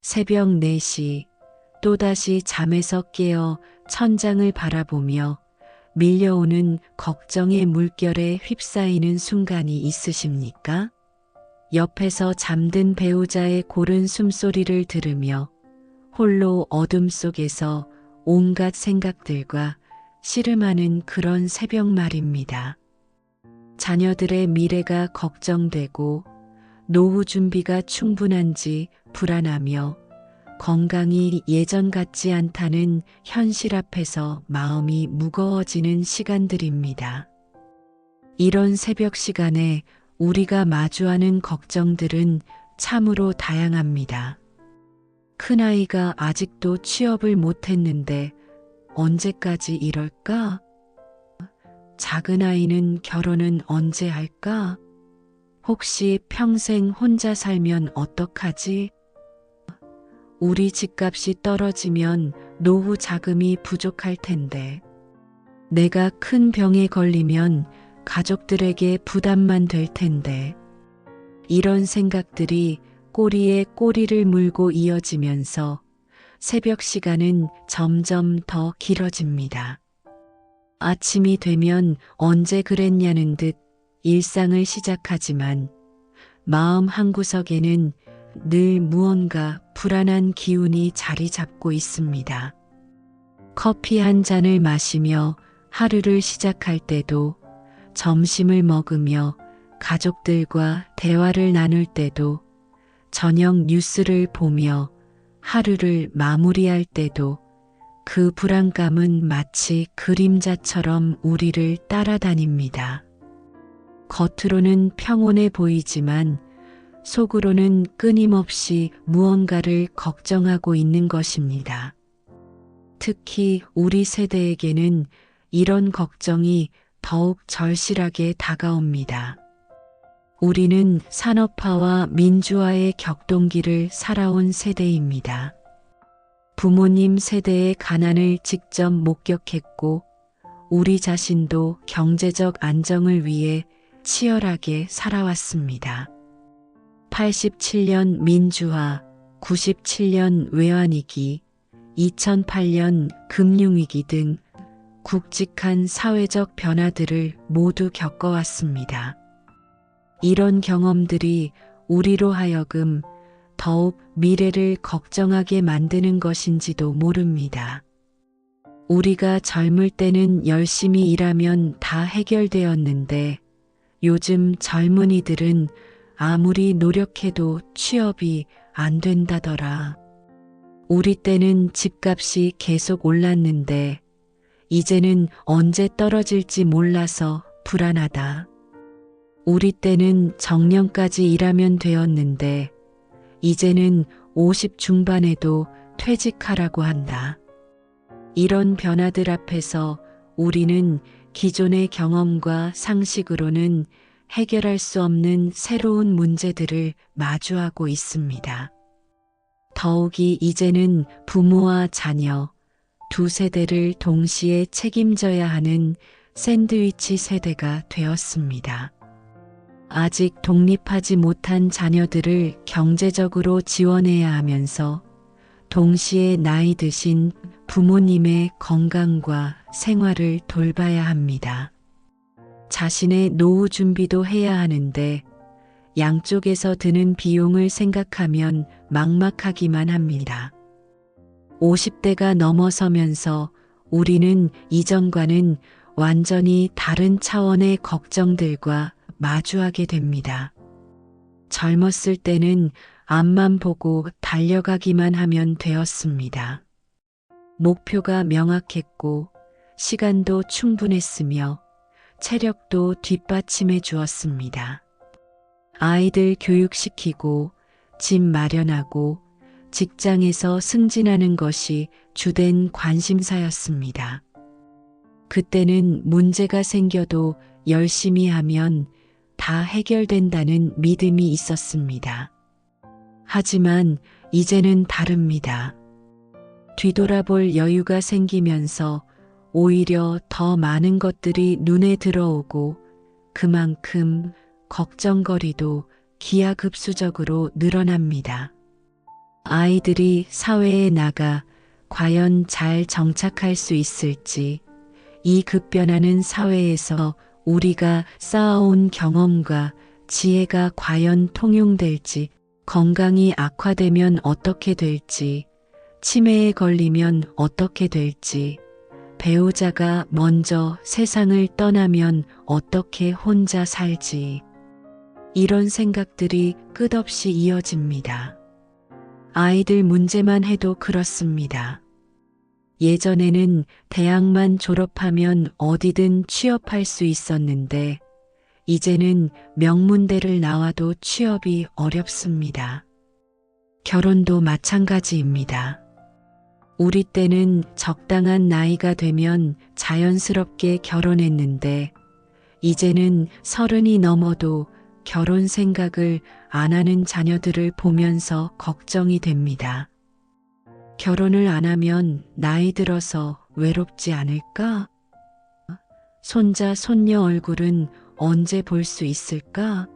새벽 4시 또다시 잠에서 깨어 천장을 바라보며 밀려오는 걱정의 물결에 휩싸이는 순간이 있으십니까? 옆에서 잠든 배우자의 고른 숨소리를 들으며 홀로 어둠 속에서 온갖 생각들과 씨름하는 그런 새벽 말입니다. 자녀들의 미래가 걱정되고 노후 준비가 충분한지 불안하며 건강이 예전 같지 않다는 현실 앞에서 마음이 무거워지는 시간들입니다. 이런 새벽 시간에 우리가 마주하는 걱정들은 참으로 다양합니다. 큰아이가 아직도 취업을 못했는데 언제까지 이럴까? 작은아이는 결혼은 언제 할까? 혹시 평생 혼자 살면 어떡하지? 우리 집값이 떨어지면 노후 자금이 부족할 텐데. 내가 큰 병에 걸리면 가족들에게 부담만 될 텐데. 이런 생각들이 꼬리에 꼬리를 물고 이어지면서 새벽 시간은 점점 더 길어집니다. 아침이 되면 언제 그랬냐는 듯 일상을 시작하지만 마음 한구석에는 늘 무언가 불안한 기운이 자리 잡고 있습니다. 커피 한 잔을 마시며 하루를 시작할 때도, 점심을 먹으며 가족들과 대화를 나눌 때도, 저녁 뉴스를 보며 하루를 마무리할 때도 그 불안감은 마치 그림자처럼 우리를 따라다닙니다. 겉으로는 평온해 보이지만 속으로는 끊임없이 무언가를 걱정하고 있는 것입니다. 특히 우리 세대에게는 이런 걱정이 더욱 절실하게 다가옵니다. 우리는 산업화와 민주화의 격동기를 살아온 세대입니다. 부모님 세대의 가난을 직접 목격했고 우리 자신도 경제적 안정을 위해 치열하게 살아왔습니다. 87년 민주화, 97년 외환위기, 2008년 금융위기 등 굵직한 사회적 변화들을 모두 겪어왔습니다. 이런 경험들이 우리로 하여금 더욱 미래를 걱정하게 만드는 것인지도 모릅니다. 우리가 젊을 때는 열심히 일하면 다 해결되었는데 요즘 젊은이들은 아무리 노력해도 취업이 안 된다더라. 우리 때는 집값이 계속 올랐는데 이제는 언제 떨어질지 몰라서 불안하다. 우리 때는 정년까지 일하면 되었는데 이제는 50 중반에도 퇴직하라고 한다. 이런 변화들 앞에서 우리는 기존의 경험과 상식으로는 해결할 수 없는 새로운 문제들을 마주하고 있습니다. 더욱이 이제는 부모와 자녀, 두 세대를 동시에 책임져야 하는 샌드위치 세대가 되었습니다. 아직 독립하지 못한 자녀들을 경제적으로 지원해야 하면서 동시에 나이 드신 부모님의 건강과 생활을 돌봐야 합니다. 자신의 노후 준비도 해야 하는데 양쪽에서 드는 비용을 생각하면 막막하기만 합니다. 50대가 넘어서면서 우리는 이전과는 완전히 다른 차원의 걱정들과 마주하게 됩니다. 젊었을 때는 앞만 보고 달려가기만 하면 되었습니다. 목표가 명확했고 시간도 충분했으며 체력도 뒷받침해 주었습니다. 아이들 교육시키고 집 마련하고 직장에서 승진하는 것이 주된 관심사였습니다. 그때는 문제가 생겨도 열심히 하면 다 해결된다는 믿음이 있었습니다. 하지만 이제는 다릅니다. 뒤돌아볼 여유가 생기면서 오히려 더 많은 것들이 눈에 들어오고 그만큼 걱정거리도 기하급수적으로 늘어납니다. 아이들이 사회에 나가 과연 잘 정착할 수 있을지, 이 급변하는 사회에서 우리가 쌓아온 경험과 지혜가 과연 통용될지, 건강이 악화되면 어떻게 될지, 치매에 걸리면 어떻게 될지, 배우자가 먼저 세상을 떠나면 어떻게 혼자 살지. 이런 생각들이 끝없이 이어집니다. 아이들 문제만 해도 그렇습니다. 예전에는 대학만 졸업하면 어디든 취업할 수 있었는데, 이제는 명문대를 나와도 취업이 어렵습니다. 결혼도 마찬가지입니다. 우리 때는 적당한 나이가 되면 자연스럽게 결혼했는데, 이제는 30이 넘어도 결혼 생각을 안 하는 자녀들을 보면서 걱정이 됩니다. 결혼을 안 하면 나이 들어서 외롭지 않을까? 손자, 손녀 얼굴은 언제 볼 수 있을까?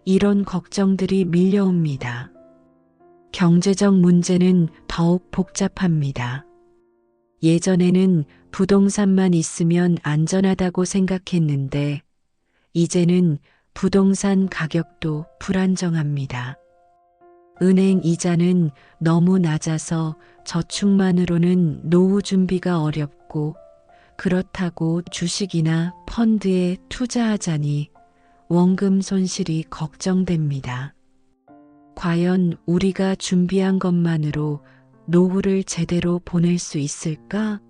이런 걱정들이 밀려옵니다. 경제적 문제는 더욱 복잡합니다. 예전에는 부동산만 있으면 안전하다고 생각했는데, 이제는 부동산 가격도 불안정합니다. 은행 이자는 너무 낮아서 저축만으로는 노후 준비가 어렵고, 그렇다고 주식이나 펀드에 투자하자니 원금 손실이 걱정됩니다. 과연 우리가 준비한 것만으로 노후를 제대로 보낼 수 있을까?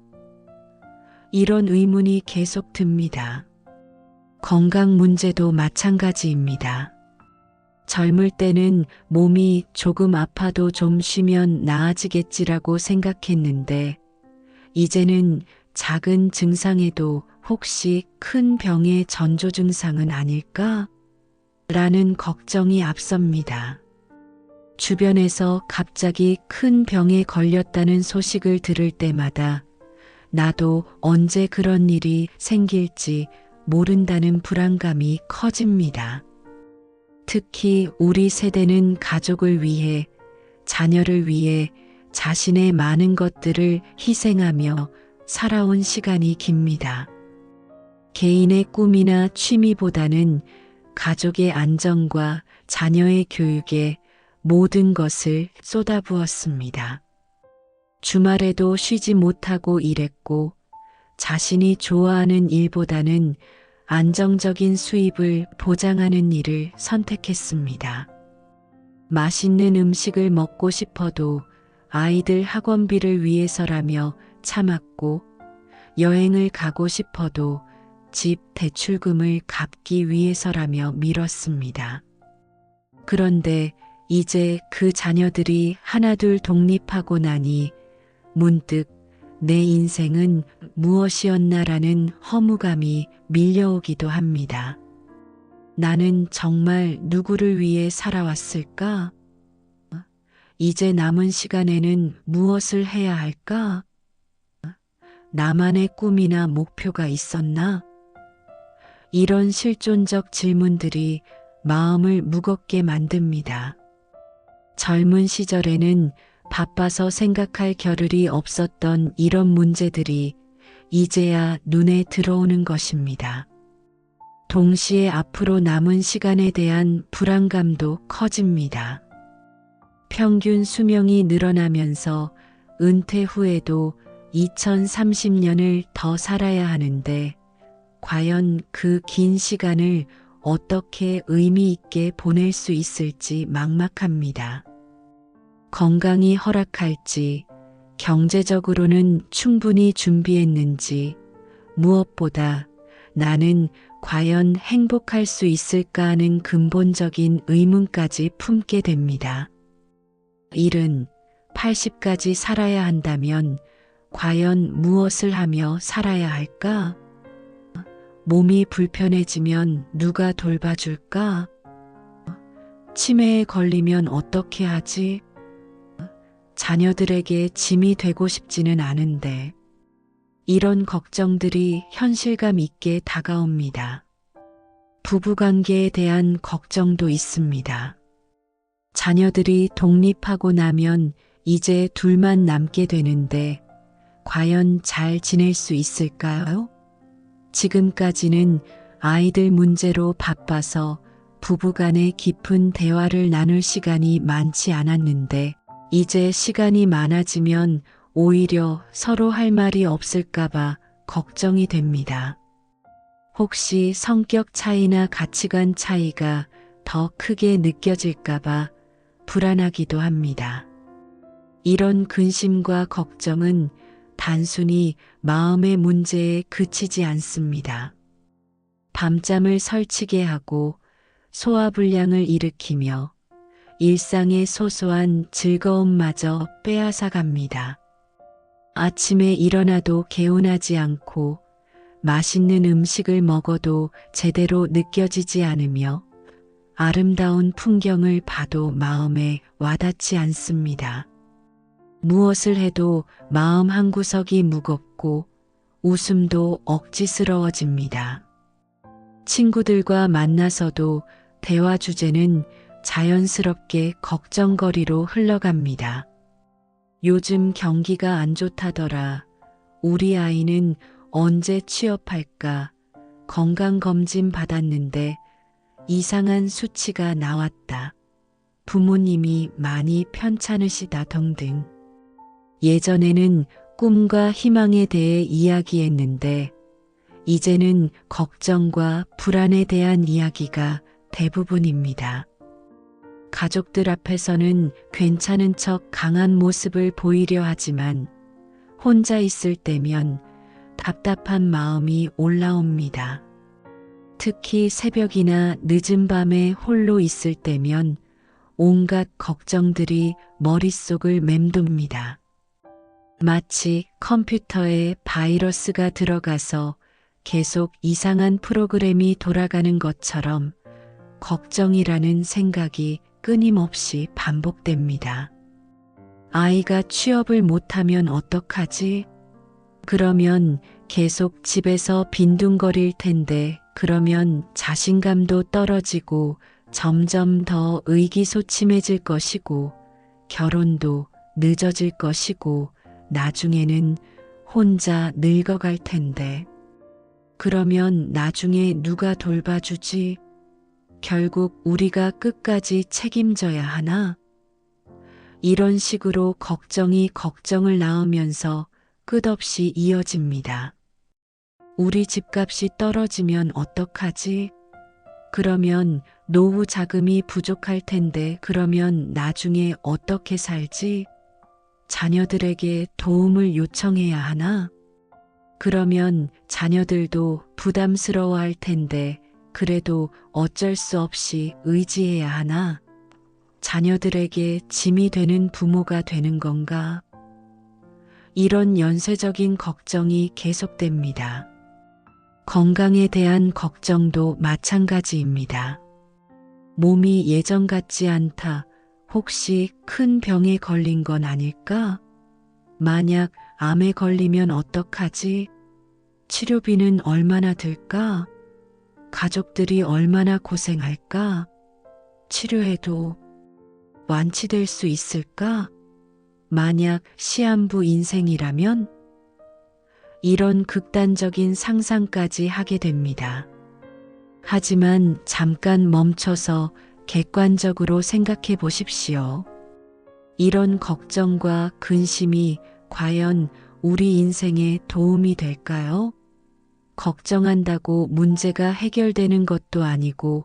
이런 의문이 계속 듭니다. 건강 문제도 마찬가지입니다. 젊을 때는 몸이 조금 아파도 좀 쉬면 나아지겠지라고 생각했는데, 이제는 작은 증상에도 혹시 큰 병의 전조 증상은 아닐까? 라는 걱정이 앞섭니다. 주변에서 갑자기 큰 병에 걸렸다는 소식을 들을 때마다 나도 언제 그런 일이 생길지 모른다는 불안감이 커집니다. 특히 우리 세대는 가족을 위해, 자녀를 위해 자신의 많은 것들을 희생하며 살아온 시간이 깁니다. 개인의 꿈이나 취미보다는 가족의 안정과 자녀의 교육에 모든 것을 쏟아부었습니다. 주말에도 쉬지 못하고 일했고, 자신이 좋아하는 일보다는 안정적인 수입을 보장하는 일을 선택했습니다. 맛있는 음식을 먹고 싶어도 아이들 학원비를 위해서라며 참았고, 여행을 가고 싶어도 집 대출금을 갚기 위해서라며 미뤘습니다. 그런데 이제 그 자녀들이 하나둘 독립하고 나니 문득 내 인생은 무엇이었나라는 허무감이 밀려오기도 합니다. 나는 정말 누구를 위해 살아왔을까? 이제 남은 시간에는 무엇을 해야 할까? 나만의 꿈이나 목표가 있었나? 이런 실존적 질문들이 마음을 무겁게 만듭니다. 젊은 시절에는 바빠서 생각할 겨를이 없었던 이런 문제들이 이제야 눈에 들어오는 것입니다. 동시에 앞으로 남은 시간에 대한 불안감도 커집니다. 평균 수명이 늘어나면서 은퇴 후에도 2030년을 더 살아야 하는데, 과연 그 긴 시간을 어떻게 의미 있게 보낼 수 있을지 막막합니다. 건강이 허락할지, 경제적으로는 충분히 준비했는지, 무엇보다 나는 과연 행복할 수 있을까 하는 근본적인 의문까지 품게 됩니다. 70, 80까지 살아야 한다면 과연 무엇을 하며 살아야 할까? 몸이 불편해지면 누가 돌봐줄까? 치매에 걸리면 어떻게 하지? 자녀들에게 짐이 되고 싶지는 않은데, 이런 걱정들이 현실감 있게 다가옵니다. 부부관계에 대한 걱정도 있습니다. 자녀들이 독립하고 나면 이제 둘만 남게 되는데 과연 잘 지낼 수 있을까요? 지금까지는 아이들 문제로 바빠서 부부간의 깊은 대화를 나눌 시간이 많지 않았는데 이제 시간이 많아지면 오히려 서로 할 말이 없을까봐 걱정이 됩니다. 혹시 성격 차이나 가치관 차이가 더 크게 느껴질까봐 불안하기도 합니다. 이런 근심과 걱정은 단순히 마음의 문제에 그치지 않습니다. 밤잠을 설치게 하고 소화불량을 일으키며 일상의 소소한 즐거움마저 빼앗아 갑니다. 아침에 일어나도 개운하지 않고 맛있는 음식을 먹어도 제대로 느껴지지 않으며 아름다운 풍경을 봐도 마음에 와닿지 않습니다. 무엇을 해도 마음 한구석이 무겁고 웃음도 억지스러워집니다. 친구들과 만나서도 대화 주제는 자연스럽게 걱정거리로 흘러갑니다. 요즘 경기가 안 좋다더라. 우리 아이는 언제 취업할까? 건강검진 받았는데 이상한 수치가 나왔다. 부모님이 많이 편찮으시다 등등. 예전에는 꿈과 희망에 대해 이야기했는데 이제는 걱정과 불안에 대한 이야기가 대부분입니다. 가족들 앞에서는 괜찮은 척 강한 모습을 보이려 하지만 혼자 있을 때면 답답한 마음이 올라옵니다. 특히 새벽이나 늦은 밤에 홀로 있을 때면 온갖 걱정들이 머릿속을 맴돕니다. 마치 컴퓨터에 바이러스가 들어가서 계속 이상한 프로그램이 돌아가는 것처럼 걱정이라는 생각이 끊임없이 반복됩니다. 아이가 취업을 못하면 어떡하지? 그러면 계속 집에서 빈둥거릴 텐데 그러면 자신감도 떨어지고 점점 더 의기소침해질 것이고 결혼도 늦어질 것이고 나중에는 혼자 늙어갈 텐데 그러면 나중에 누가 돌봐주지? 결국 우리가 끝까지 책임져야 하나? 이런 식으로 걱정이 걱정을 낳으면서 끝없이 이어집니다. 우리 집값이 떨어지면 어떡하지? 그러면 노후 자금이 부족할 텐데 그러면 나중에 어떻게 살지? 자녀들에게 도움을 요청해야 하나? 그러면 자녀들도 부담스러워할 텐데 그래도 어쩔 수 없이 의지해야 하나? 자녀들에게 짐이 되는 부모가 되는 건가? 이런 연쇄적인 걱정이 계속됩니다. 건강에 대한 걱정도 마찬가지입니다. 몸이 예전 같지 않다. 혹시 큰 병에 걸린 건 아닐까? 만약 암에 걸리면 어떡하지? 치료비는 얼마나 들까? 가족들이 얼마나 고생할까? 치료해도 완치될 수 있을까? 만약 시한부 인생이라면? 이런 극단적인 상상까지 하게 됩니다. 하지만 잠깐 멈춰서 객관적으로 생각해 보십시오. 이런 걱정과 근심이 과연 우리 인생에 도움이 될까요? 걱정한다고 문제가 해결되는 것도 아니고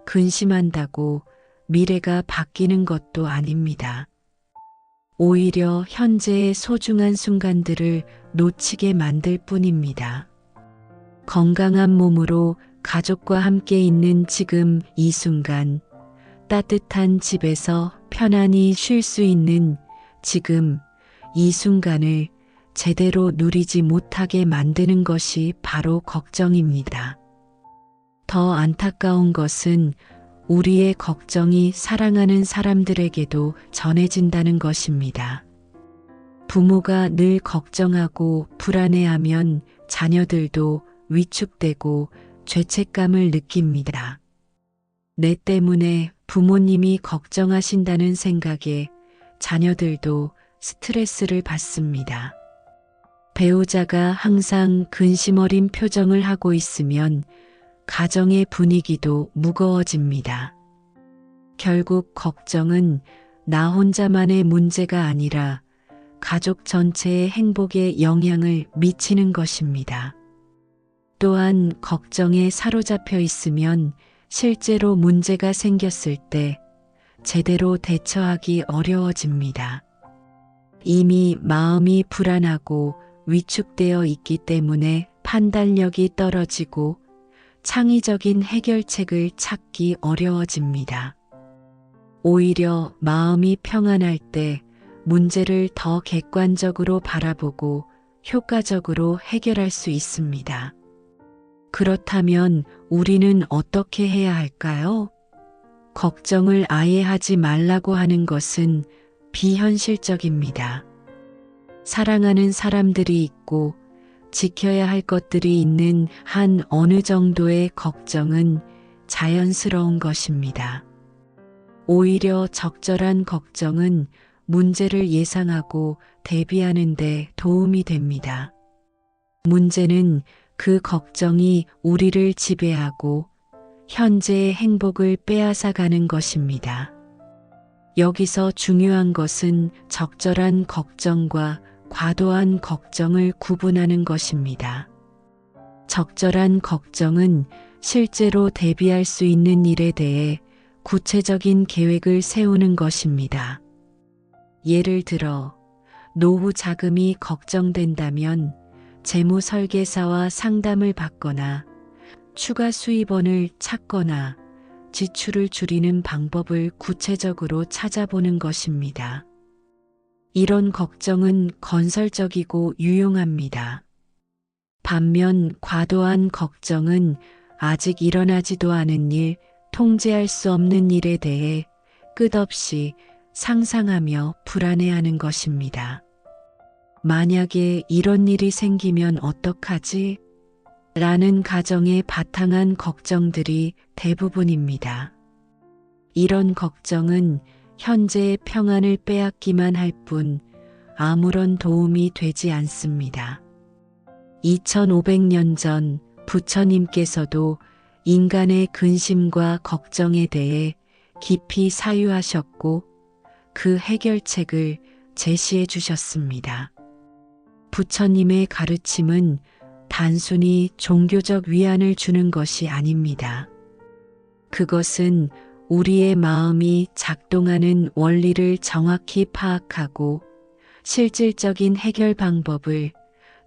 근심한다고 미래가 바뀌는 것도 아닙니다. 오히려 현재의 소중한 순간들을 놓치게 만들 뿐입니다. 건강한 몸으로 가족과 함께 있는 지금 이 순간, 따뜻한 집에서 편안히 쉴 수 있는 지금 이 순간을 제대로 누리지 못하게 만드는 것이 바로 걱정입니다. 더 안타까운 것은 우리의 걱정이 사랑하는 사람들에게도 전해진다는 것입니다. 부모가 늘 걱정하고 불안해하면 자녀들도 위축되고 죄책감을 느낍니다. 내 때문에 부모님이 걱정하신다는 생각에 자녀들도 스트레스를 받습니다. 배우자가 항상 근심 어린 표정을 하고 있으면 가정의 분위기도 무거워집니다. 결국 걱정은 나 혼자만의 문제가 아니라 가족 전체의 행복에 영향을 미치는 것입니다. 또한 걱정에 사로잡혀 있으면 실제로 문제가 생겼을 때 제대로 대처하기 어려워집니다. 이미 마음이 불안하고 위축되어 있기 때문에 판단력이 떨어지고 창의적인 해결책을 찾기 어려워집니다. 오히려 마음이 평안할 때 문제를 더 객관적으로 바라보고 효과적으로 해결할 수 있습니다. 그렇다면 우리는 어떻게 해야 할까요? 걱정을 아예 하지 말라고 하는 것은 비현실적입니다. 사랑하는 사람들이 있고 지켜야 할 것들이 있는 한 어느 정도의 걱정은 자연스러운 것입니다. 오히려 적절한 걱정은 문제를 예상하고 대비하는 데 도움이 됩니다. 문제는 그 걱정이 우리를 지배하고 현재의 행복을 빼앗아가는 것입니다. 여기서 중요한 것은 적절한 걱정과 과도한 걱정을 구분하는 것입니다. 적절한 걱정은 실제로 대비할 수 있는 일에 대해 구체적인 계획을 세우는 것입니다. 예를 들어, 노후 자금이 걱정된다면 재무 설계사와 상담을 받거나 추가 수입원을 찾거나 지출을 줄이는 방법을 구체적으로 찾아보는 것입니다. 이런 걱정은 건설적이고 유용합니다. 반면 과도한 걱정은 아직 일어나지도 않은 일, 통제할 수 없는 일에 대해 끝없이 상상하며 불안해하는 것입니다. 만약에 이런 일이 생기면 어떡하지? 라는 가정에 바탕한 걱정들이 대부분입니다. 이런 걱정은 현재의 평안을 빼앗기만 할 뿐 아무런 도움이 되지 않습니다. 2500년 전 부처님께서도 인간의 근심과 걱정에 대해 깊이 사유하셨고 그 해결책을 제시해 주셨습니다. 부처님의 가르침은 단순히 종교적 위안을 주는 것이 아닙니다. 그것은 우리의 마음이 작동하는 원리를 정확히 파악하고 실질적인 해결 방법을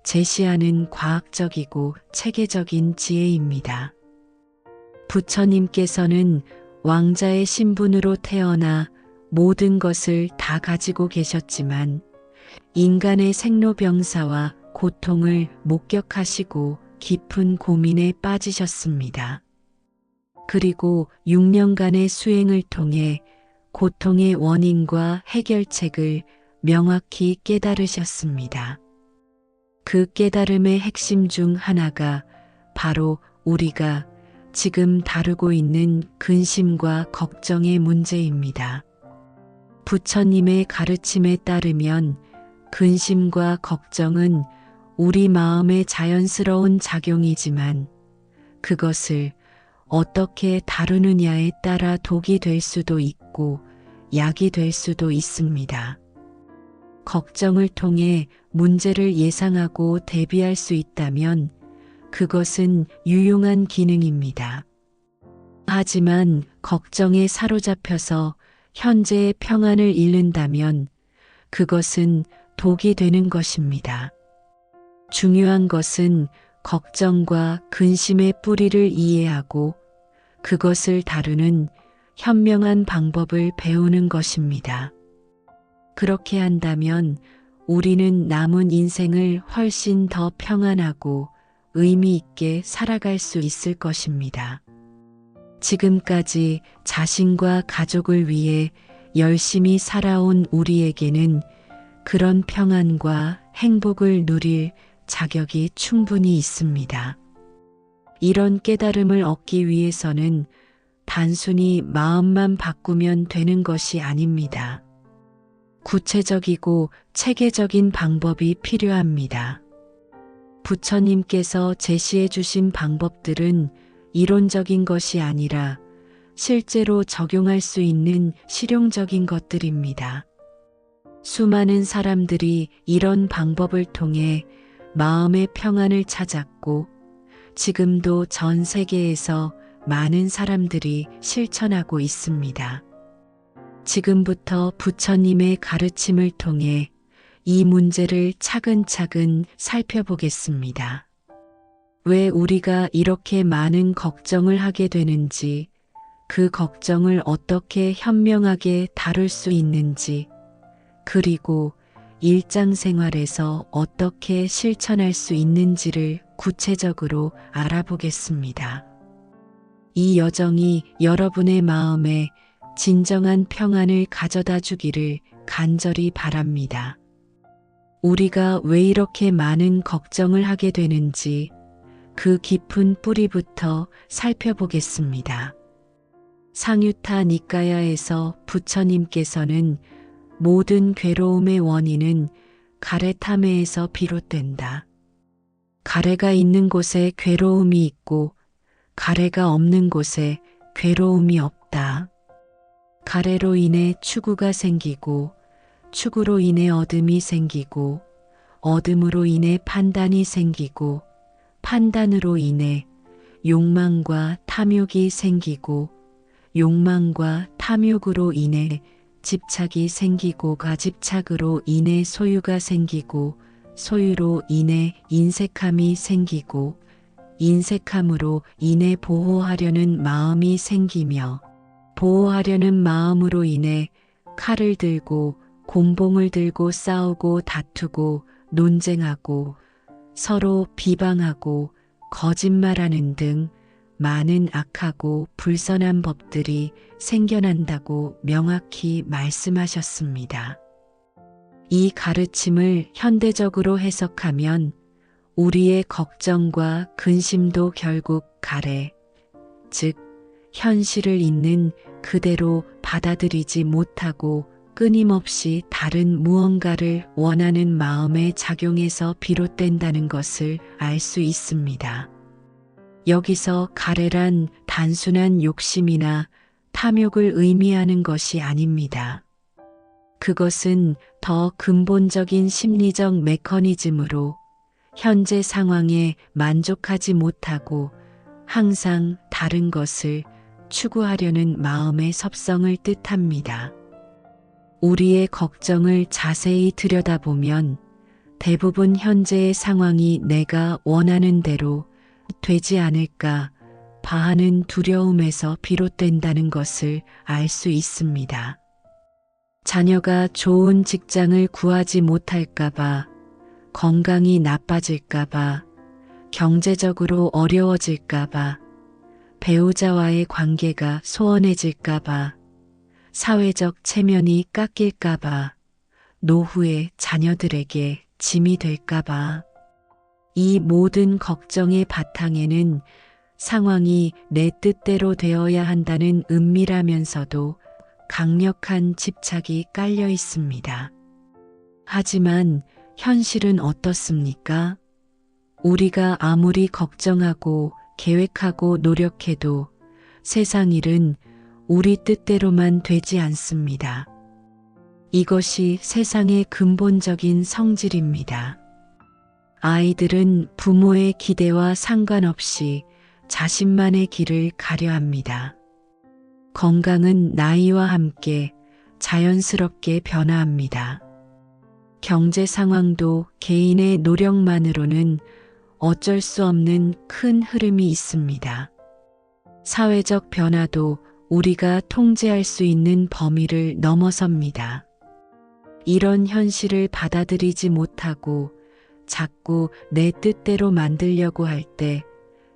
제시하는 과학적이고 체계적인 지혜입니다. 부처님께서는 왕자의 신분으로 태어나 모든 것을 다 가지고 계셨지만 인간의 생로병사와 고통을 목격하시고 깊은 고민에 빠지셨습니다. 그리고 6년간의 수행을 통해 고통의 원인과 해결책을 명확히 깨달으셨습니다. 그 깨달음의 핵심 중 하나가 바로 우리가 지금 다루고 있는 근심과 걱정의 문제입니다. 부처님의 가르침에 따르면 근심과 걱정은 우리 마음의 자연스러운 작용이지만 그것을 어떻게 다루느냐에 따라 독이 될 수도 있고 약이 될 수도 있습니다. 걱정을 통해 문제를 예상하고 대비할 수 있다면 그것은 유용한 기능입니다. 하지만 걱정에 사로잡혀서 현재의 평안을 잃는다면 그것은 독이 되는 것입니다. 중요한 것은 걱정과 근심의 뿌리를 이해하고 그것을 다루는 현명한 방법을 배우는 것입니다. 그렇게 한다면 우리는 남은 인생을 훨씬 더 평안하고 의미 있게 살아갈 수 있을 것입니다. 지금까지 자신과 가족을 위해 열심히 살아온 우리에게는 그런 평안과 행복을 누릴 자격이 충분히 있습니다. 이런 깨달음을 얻기 위해서는 단순히 마음만 바꾸면 되는 것이 아닙니다. 구체적이고 체계적인 방법이 필요합니다. 부처님께서 제시해 주신 방법들은 이론적인 것이 아니라 실제로 적용할 수 있는 실용적인 것들입니다. 수많은 사람들이 이런 방법을 통해 마음의 평안을 찾았고 지금도 전 세계에서 많은 사람들이 실천하고 있습니다. 지금부터 부처님의 가르침을 통해 이 문제를 차근차근 살펴보겠습니다. 왜 우리가 이렇게 많은 걱정을 하게 되는지, 그 걱정을 어떻게 현명하게 다룰 수 있는지, 그리고 일상생활에서 어떻게 실천할 수 있는지를 구체적으로 알아보겠습니다. 이 여정이 여러분의 마음에 진정한 평안을 가져다 주기를 간절히 바랍니다. 우리가 왜 이렇게 많은 걱정을 하게 되는지 그 깊은 뿌리부터 살펴보겠습니다. 상유타 니까야에서 부처님께서는 모든 괴로움의 원인은 가레타메에서 비롯된다. 가래가 있는 곳에 괴로움이 있고 가래가 없는 곳에 괴로움이 없다. 가래로 인해 추구가 생기고 추구로 인해 어둠이 생기고 어둠으로 인해 판단이 생기고 판단으로 인해 욕망과 탐욕이 생기고 욕망과 탐욕으로 인해 집착이 생기고 가집착으로 인해 소유가 생기고 소유로 인해 인색함이 생기고 인색함으로 인해 보호하려는 마음이 생기며 보호하려는 마음으로 인해 칼을 들고 곤봉을 들고 싸우고 다투고 논쟁하고 서로 비방하고 거짓말하는 등 많은 악하고 불선한 법들이 생겨난다고 명확히 말씀하셨습니다. 이 가르침을 현대적으로 해석하면 우리의 걱정과 근심도 결국 가래, 즉 현실을 있는 그대로 받아들이지 못하고 끊임없이 다른 무언가를 원하는 마음의 작용에서 비롯된다는 것을 알 수 있습니다. 여기서 가래란 단순한 욕심이나 탐욕을 의미하는 것이 아닙니다. 그것은 더 근본적인 심리적 메커니즘으로 현재 상황에 만족하지 못하고 항상 다른 것을 추구하려는 마음의 섭성을 뜻합니다. 우리의 걱정을 자세히 들여다보면 대부분 현재의 상황이 내가 원하는 대로 되지 않을까 바하는 두려움에서 비롯된다는 것을 알 수 있습니다. 자녀가 좋은 직장을 구하지 못할까봐, 건강이 나빠질까봐, 경제적으로 어려워질까봐, 배우자와의 관계가 소원해질까봐, 사회적 체면이 깎일까봐, 노후에 자녀들에게 짐이 될까봐. 이 모든 걱정의 바탕에는 상황이 내 뜻대로 되어야 한다는 은밀하면서도 강력한 집착이 깔려 있습니다. 하지만 현실은 어떻습니까? 우리가 아무리 걱정하고 계획하고 노력해도 세상 일은 우리 뜻대로만 되지 않습니다. 이것이 세상의 근본적인 성질입니다. 아이들은 부모의 기대와 상관없이 자신만의 길을 가려 합니다. 건강은 나이와 함께 자연스럽게 변화합니다. 경제 상황도 개인의 노력만으로는 어쩔 수 없는 큰 흐름이 있습니다. 사회적 변화도 우리가 통제할 수 있는 범위를 넘어섭니다. 이런 현실을 받아들이지 못하고 자꾸 내 뜻대로 만들려고 할 때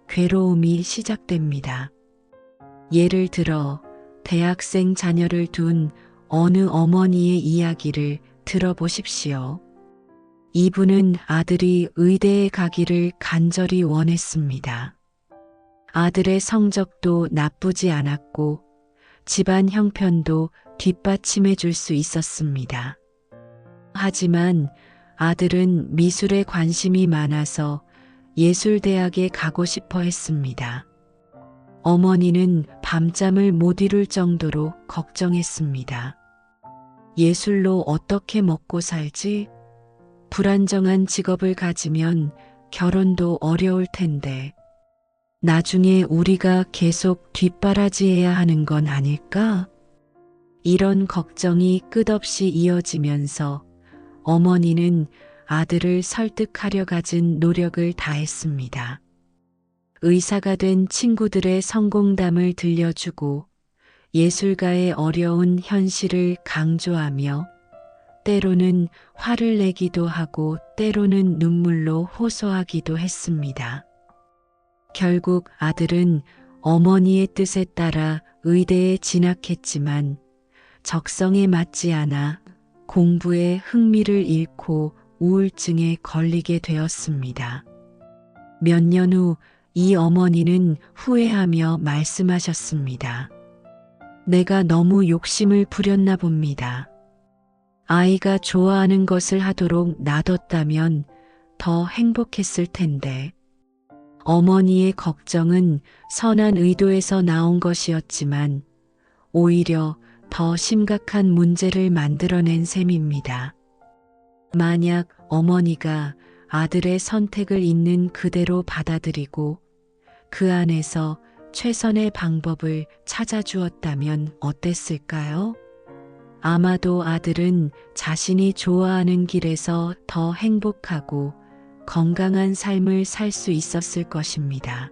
괴로움이 시작됩니다. 예를 들어 대학생 자녀를 둔 어느 어머니의 이야기를 들어보십시오. 이분은 아들이 의대에 가기를 간절히 원했습니다. 아들의 성적도 나쁘지 않았고 집안 형편도 뒷받침해 줄 수 있었습니다. 하지만 아들은 미술에 관심이 많아서 예술대학에 가고 싶어 했습니다. 어머니는 밤잠을 못 이룰 정도로 걱정했습니다. 예술로 어떻게 먹고 살지? 불안정한 직업을 가지면 결혼도 어려울 텐데 나중에 우리가 계속 뒷바라지해야 하는 건 아닐까? 이런 걱정이 끝없이 이어지면서 어머니는 아들을 설득하려 가진 노력을 다했습니다. 의사가 된 친구들의 성공담을 들려주고 예술가의 어려운 현실을 강조하며 때로는 화를 내기도 하고 때로는 눈물로 호소하기도 했습니다. 결국 아들은 어머니의 뜻에 따라 의대에 진학했지만 적성에 맞지 않아 공부에 흥미를 잃고 우울증에 걸리게 되었습니다. 몇 년 후 이 어머니는 후회하며 말씀하셨습니다. 내가 너무 욕심을 부렸나 봅니다. 아이가 좋아하는 것을 하도록 놔뒀다면 더 행복했을 텐데. 어머니의 걱정은 선한 의도에서 나온 것이었지만 오히려 더 심각한 문제를 만들어낸 셈입니다. 만약 어머니가 아들의 선택을 있는 그대로 받아들이고 그 안에서 최선의 방법을 찾아주었다면 어땠을까요? 아마도 아들은 자신이 좋아하는 길에서 더 행복하고 건강한 삶을 살 수 있었을 것입니다.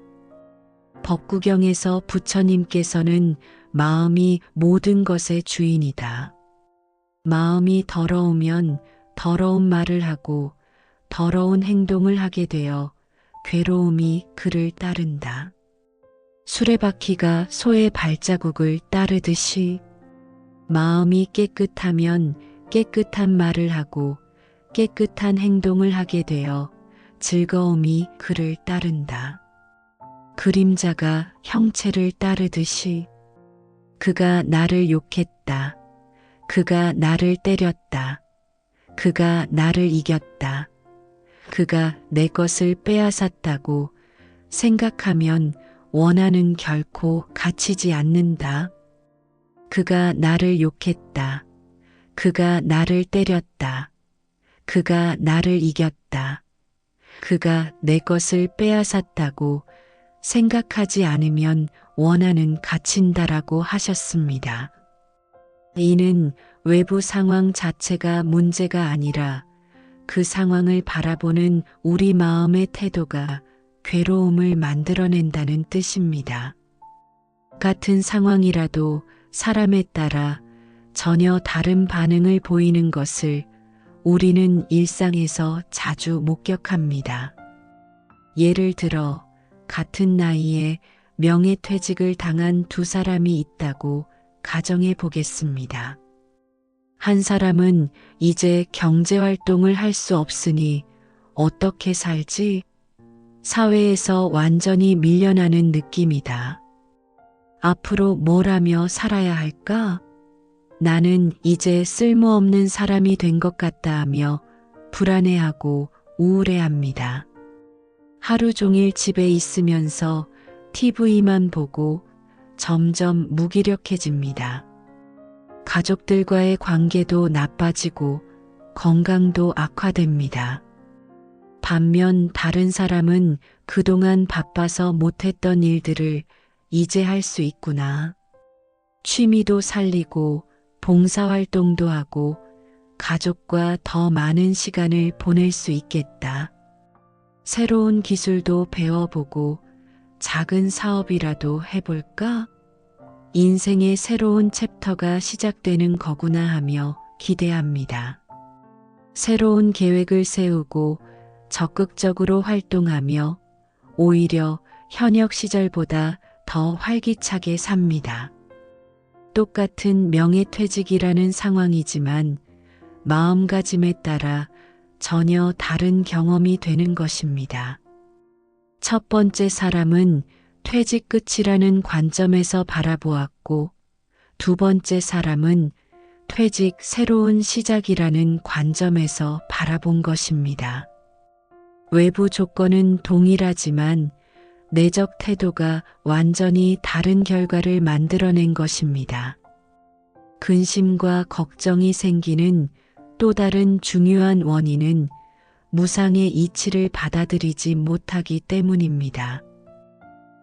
법구경에서 부처님께서는 마음이 모든 것의 주인이다. 마음이 더러우면 더러운 말을 하고 더러운 행동을 하게 되어 괴로움이 그를 따른다. 수레바퀴가 소의 발자국을 따르듯이 마음이 깨끗하면 깨끗한 말을 하고 깨끗한 행동을 하게 되어 즐거움이 그를 따른다. 그림자가 형체를 따르듯이 그가 나를 욕했다. 그가 나를 때렸다. 그가 나를 이겼다. 그가 내 것을 빼앗았다고 생각하면 원한은 결코 갇히지 않는다. 그가 나를 욕했다. 그가 나를 때렸다. 그가 나를 이겼다. 그가 내 것을 빼앗았다고 생각하지 않으면 원한은 갇힌다라고 하셨습니다. 이는 외부 상황 자체가 문제가 아니라 그 상황을 바라보는 우리 마음의 태도가 괴로움을 만들어낸다는 뜻입니다. 같은 상황이라도 사람에 따라 전혀 다른 반응을 보이는 것을 우리는 일상에서 자주 목격합니다. 예를 들어 같은 나이에 명예퇴직을 당한 두 사람이 있다고 가정해 보겠습니다. 한 사람은 이제 경제활동을 할 수 없으니 어떻게 살지? 사회에서 완전히 밀려나는 느낌이다. 앞으로 뭘 하며 살아야 할까? 나는 이제 쓸모없는 사람이 된 것 같다 하며 불안해하고 우울해합니다. 하루 종일 집에 있으면서 TV만 보고 점점 무기력해집니다. 가족들과의 관계도 나빠지고 건강도 악화됩니다. 반면 다른 사람은 그동안 바빠서 못했던 일들을 이제 할 수 있구나. 취미도 살리고 봉사활동도 하고 가족과 더 많은 시간을 보낼 수 있겠다. 새로운 기술도 배워보고 작은 사업이라도 해볼까? 인생의 새로운 챕터가 시작되는 거구나 하며 기대합니다. 새로운 계획을 세우고 적극적으로 활동하며 오히려 현역 시절보다 더 활기차게 삽니다. 똑같은 명예퇴직이라는 상황이지만 마음가짐에 따라 전혀 다른 경험이 되는 것입니다. 첫 번째 사람은 퇴직 끝이라는 관점에서 바라보았고, 두 번째 사람은 퇴직 새로운 시작이라는 관점에서 바라본 것입니다. 외부 조건은 동일하지만 내적 태도가 완전히 다른 결과를 만들어낸 것입니다. 근심과 걱정이 생기는 또 다른 중요한 원인은 무상의 이치를 받아들이지 못하기 때문입니다.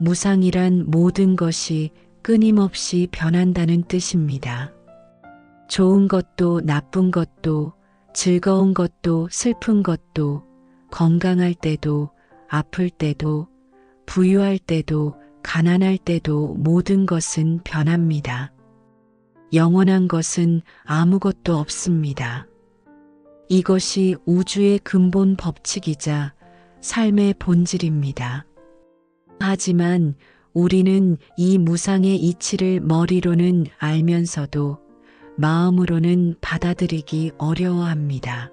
무상이란 모든 것이 끊임없이 변한다는 뜻입니다. 좋은 것도 나쁜 것도 즐거운 것도 슬픈 것도 건강할 때도 아플 때도 부유할 때도 가난할 때도 모든 것은 변합니다. 영원한 것은 아무것도 없습니다. 이것이 우주의 근본 법칙이자 삶의 본질입니다. 하지만 우리는 이 무상의 이치를 머리로는 알면서도 마음으로는 받아들이기 어려워합니다.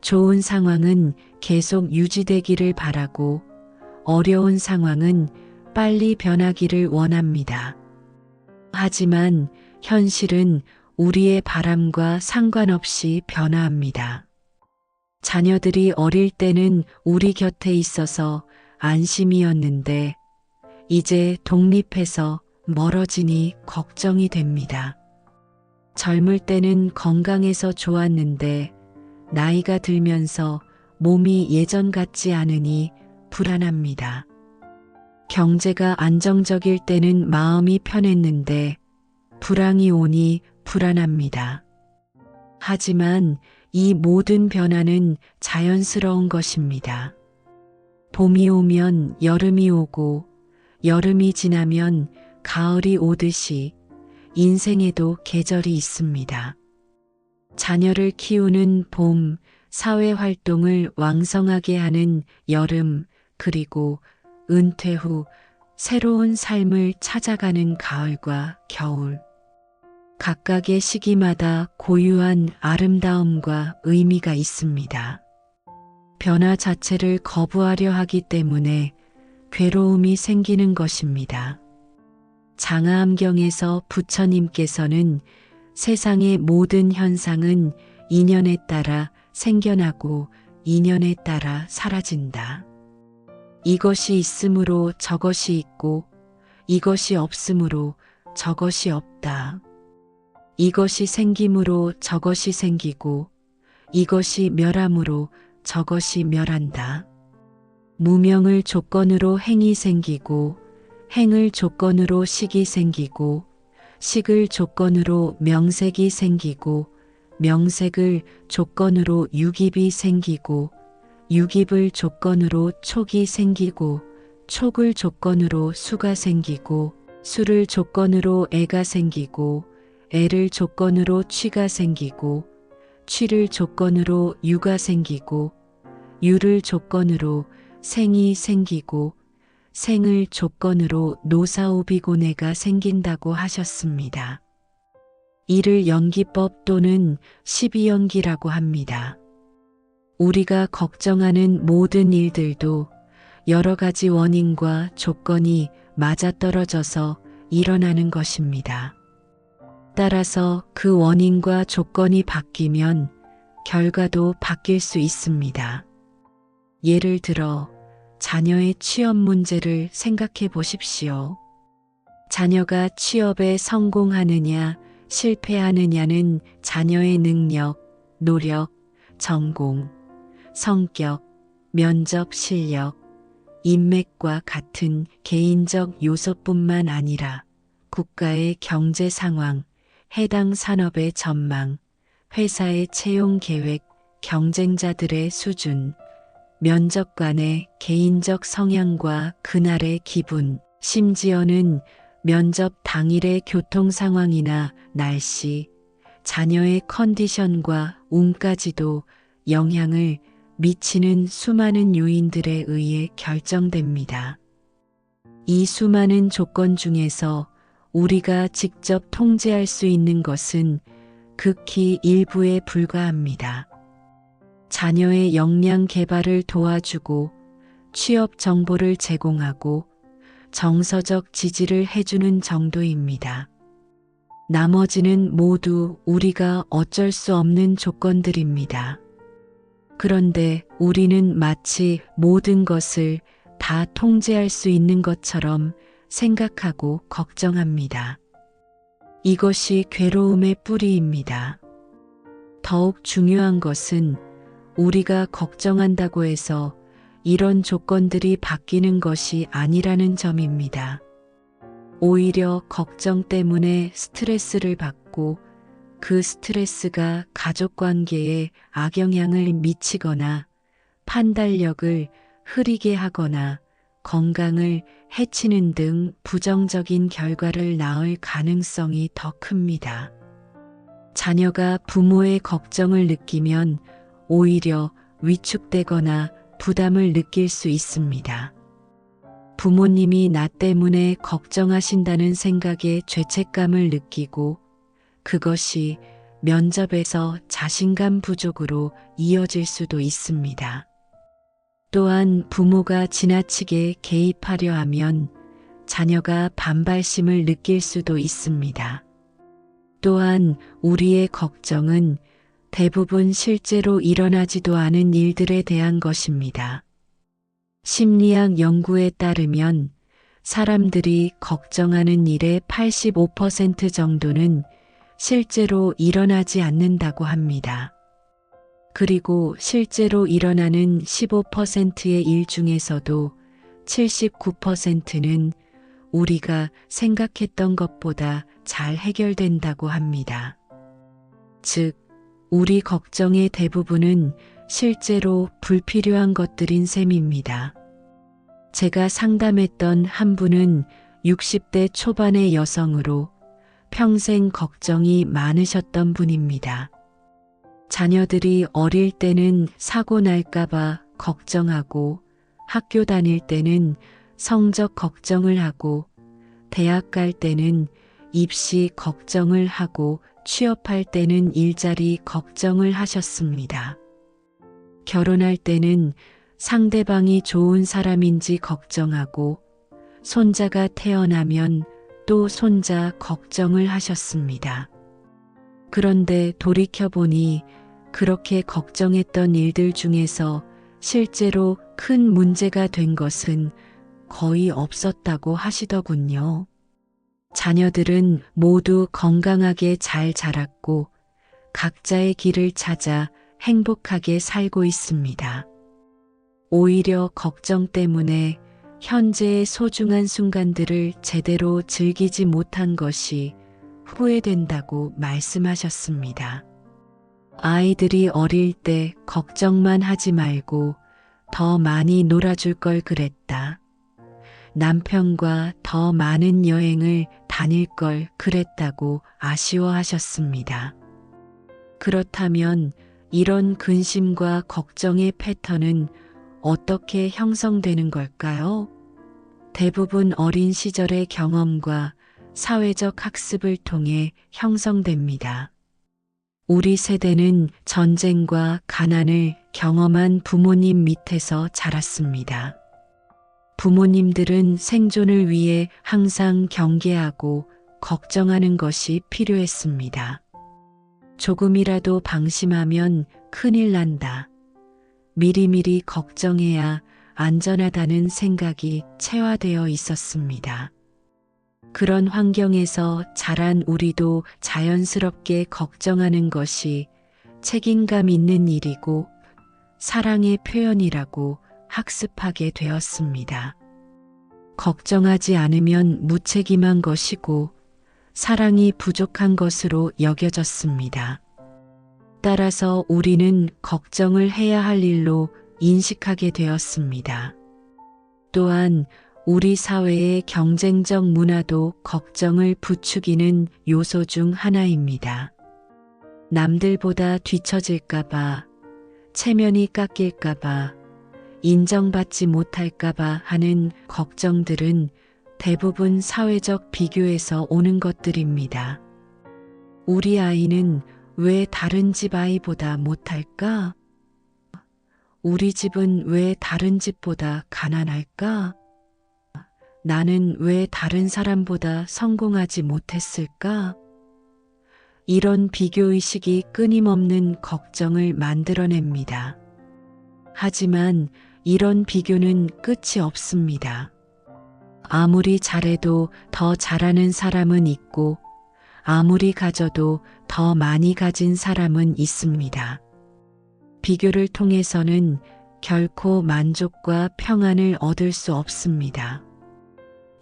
좋은 상황은 계속 유지되기를 바라고 어려운 상황은 빨리 변하기를 원합니다. 하지만 현실은 우리의 바람과 상관없이 변화합니다. 자녀들이 어릴 때는 우리 곁에 있어서 안심이었는데 이제 독립해서 멀어지니 걱정이 됩니다. 젊을 때는 건강해서 좋았는데 나이가 들면서 몸이 예전 같지 않으니 불안합니다. 경제가 안정적일 때는 마음이 편했는데 불황이 오니 불안합니다. 하지만 이 모든 변화는 자연스러운 것입니다. 봄이 오면 여름이 오고 여름이 지나면 가을이 오듯이 인생에도 계절이 있습니다. 자녀를 키우는 봄, 사회활동을 왕성하게 하는 여름, 그리고 은퇴 후 새로운 삶을 찾아가는 가을과 겨울. 각각의 시기마다 고유한 아름다움과 의미가 있습니다. 변화 자체를 거부하려 하기 때문에 괴로움이 생기는 것입니다. 장하암경에서 부처님께서는 세상의 모든 현상은 인연에 따라 생겨나고 인연에 따라 사라진다. 이것이 있으므로 저것이 있고 이것이 없으므로 저것이 없다. 이것이 생김으로 저것이 생기고 이것이 멸함으로 저것이 멸한다. 무명을 조건으로 행이 생기고 행을 조건으로 식이 생기고 식을 조건으로 명색이 생기고 명색을 조건으로 유깁이 생기고 유깁을 조건으로 촉이 생기고 촉을 조건으로 수가 생기고 수를 조건으로 애가 생기고 애를 조건으로 취가 생기고 취를 조건으로 유가 생기고 유를 조건으로 생이 생기고 생을 조건으로 노사오비고네가 생긴다고 하셨습니다. 이를 연기법 또는 12연기라고 합니다. 우리가 걱정하는 모든 일들도 여러 가지 원인과 조건이 맞아떨어져서 일어나는 것입니다. 따라서 그 원인과 조건이 바뀌면 결과도 바뀔 수 있습니다. 예를 들어 자녀의 취업 문제를 생각해 보십시오. 자녀가 취업에 성공하느냐 실패하느냐는 자녀의 능력, 노력, 전공, 성격, 면접 실력, 인맥과 같은 개인적 요소뿐만 아니라 국가의 경제 상황, 해당 산업의 전망, 회사의 채용 계획, 경쟁자들의 수준, 면접관의 개인적 성향과 그날의 기분, 심지어는 면접 당일의 교통 상황이나 날씨, 자녀의 컨디션과 운까지도 영향을 미치는 수많은 요인들에 의해 결정됩니다. 이 수많은 조건 중에서 우리가 직접 통제할 수 있는 것은 극히 일부에 불과합니다. 자녀의 역량 개발을 도와주고 취업 정보를 제공하고 정서적 지지를 해주는 정도입니다. 나머지는 모두 우리가 어쩔 수 없는 조건들입니다. 그런데 우리는 마치 모든 것을 다 통제할 수 있는 것처럼 생각하고 걱정합니다. 이것이 괴로움의 뿌리입니다. 더욱 중요한 것은 우리가 걱정한다고 해서 이런 조건들이 바뀌는 것이 아니라는 점입니다. 오히려 걱정 때문에 스트레스를 받고 그 스트레스가 가족 관계에 악영향을 미치거나 판단력을 흐리게 하거나 건강을 해치는 등 부정적인 결과를 낳을 가능성이 더 큽니다. 자녀가 부모의 걱정을 느끼면 오히려 위축되거나 부담을 느낄 수 있습니다. 부모님이 나 때문에 걱정하신다는 생각에 죄책감을 느끼고 그것이 면접에서 자신감 부족으로 이어질 수도 있습니다. 또한 부모가 지나치게 개입하려 하면 자녀가 반발심을 느낄 수도 있습니다. 또한 우리의 걱정은 대부분 실제로 일어나지도 않은 일들에 대한 것입니다. 심리학 연구에 따르면 사람들이 걱정하는 일의 85% 정도는 실제로 일어나지 않는다고 합니다. 그리고 실제로 일어나는 15%의 일 중에서도 79%는 우리가 생각했던 것보다 잘 해결된다고 합니다. 즉, 우리 걱정의 대부분은 실제로 불필요한 것들인 셈입니다. 제가 상담했던 한 분은 60대 초반의 여성으로 평생 걱정이 많으셨던 분입니다. 자녀들이 어릴 때는 사고 날까봐 걱정하고 학교 다닐 때는 성적 걱정을 하고 대학 갈 때는 입시 걱정을 하고 취업할 때는 일자리 걱정을 하셨습니다. 결혼할 때는 상대방이 좋은 사람인지 걱정하고 손자가 태어나면 또 손자 걱정을 하셨습니다. 그런데 돌이켜보니 그렇게 걱정했던 일들 중에서 실제로 큰 문제가 된 것은 거의 없었다고 하시더군요. 자녀들은 모두 건강하게 잘 자랐고 각자의 길을 찾아 행복하게 살고 있습니다. 오히려 걱정 때문에 현재의 소중한 순간들을 제대로 즐기지 못한 것이 후회된다고 말씀하셨습니다. 아이들이 어릴 때 걱정만 하지 말고 더 많이 놀아줄 걸 그랬다. 남편과 더 많은 여행을 다닐 걸 그랬다고 아쉬워하셨습니다. 그렇다면 이런 근심과 걱정의 패턴은 어떻게 형성되는 걸까요? 대부분 어린 시절의 경험과 사회적 학습을 통해 형성됩니다. 우리 세대는 전쟁과 가난을 경험한 부모님 밑에서 자랐습니다. 부모님들은 생존을 위해 항상 경계하고 걱정하는 것이 필요했습니다. 조금이라도 방심하면 큰일 난다. 미리미리 걱정해야 안전하다는 생각이 체화되어 있었습니다. 그런 환경에서 자란 우리도 자연스럽게 걱정하는 것이 책임감 있는 일이고 사랑의 표현이라고 학습하게 되었습니다. 걱정하지 않으면 무책임한 것이고 사랑이 부족한 것으로 여겨졌습니다. 따라서 우리는 걱정을 해야 할 일로 인식하게 되었습니다. 또한 우리 사회의 경쟁적 문화도 걱정을 부추기는 요소 중 하나입니다. 남들보다 뒤처질까봐, 체면이 깎일까봐, 인정받지 못할까봐 하는 걱정들은 대부분 사회적 비교에서 오는 것들입니다. 우리 아이는 왜 다른 집 아이보다 못할까? 우리 집은 왜 다른 집보다 가난할까? 나는 왜 다른 사람보다 성공하지 못했을까? 이런 비교의식이 끊임없는 걱정을 만들어냅니다. 하지만 이런 비교는 끝이 없습니다. 아무리 잘해도 더 잘하는 사람은 있고, 아무리 가져도 더 많이 가진 사람은 있습니다. 비교를 통해서는 결코 만족과 평안을 얻을 수 없습니다.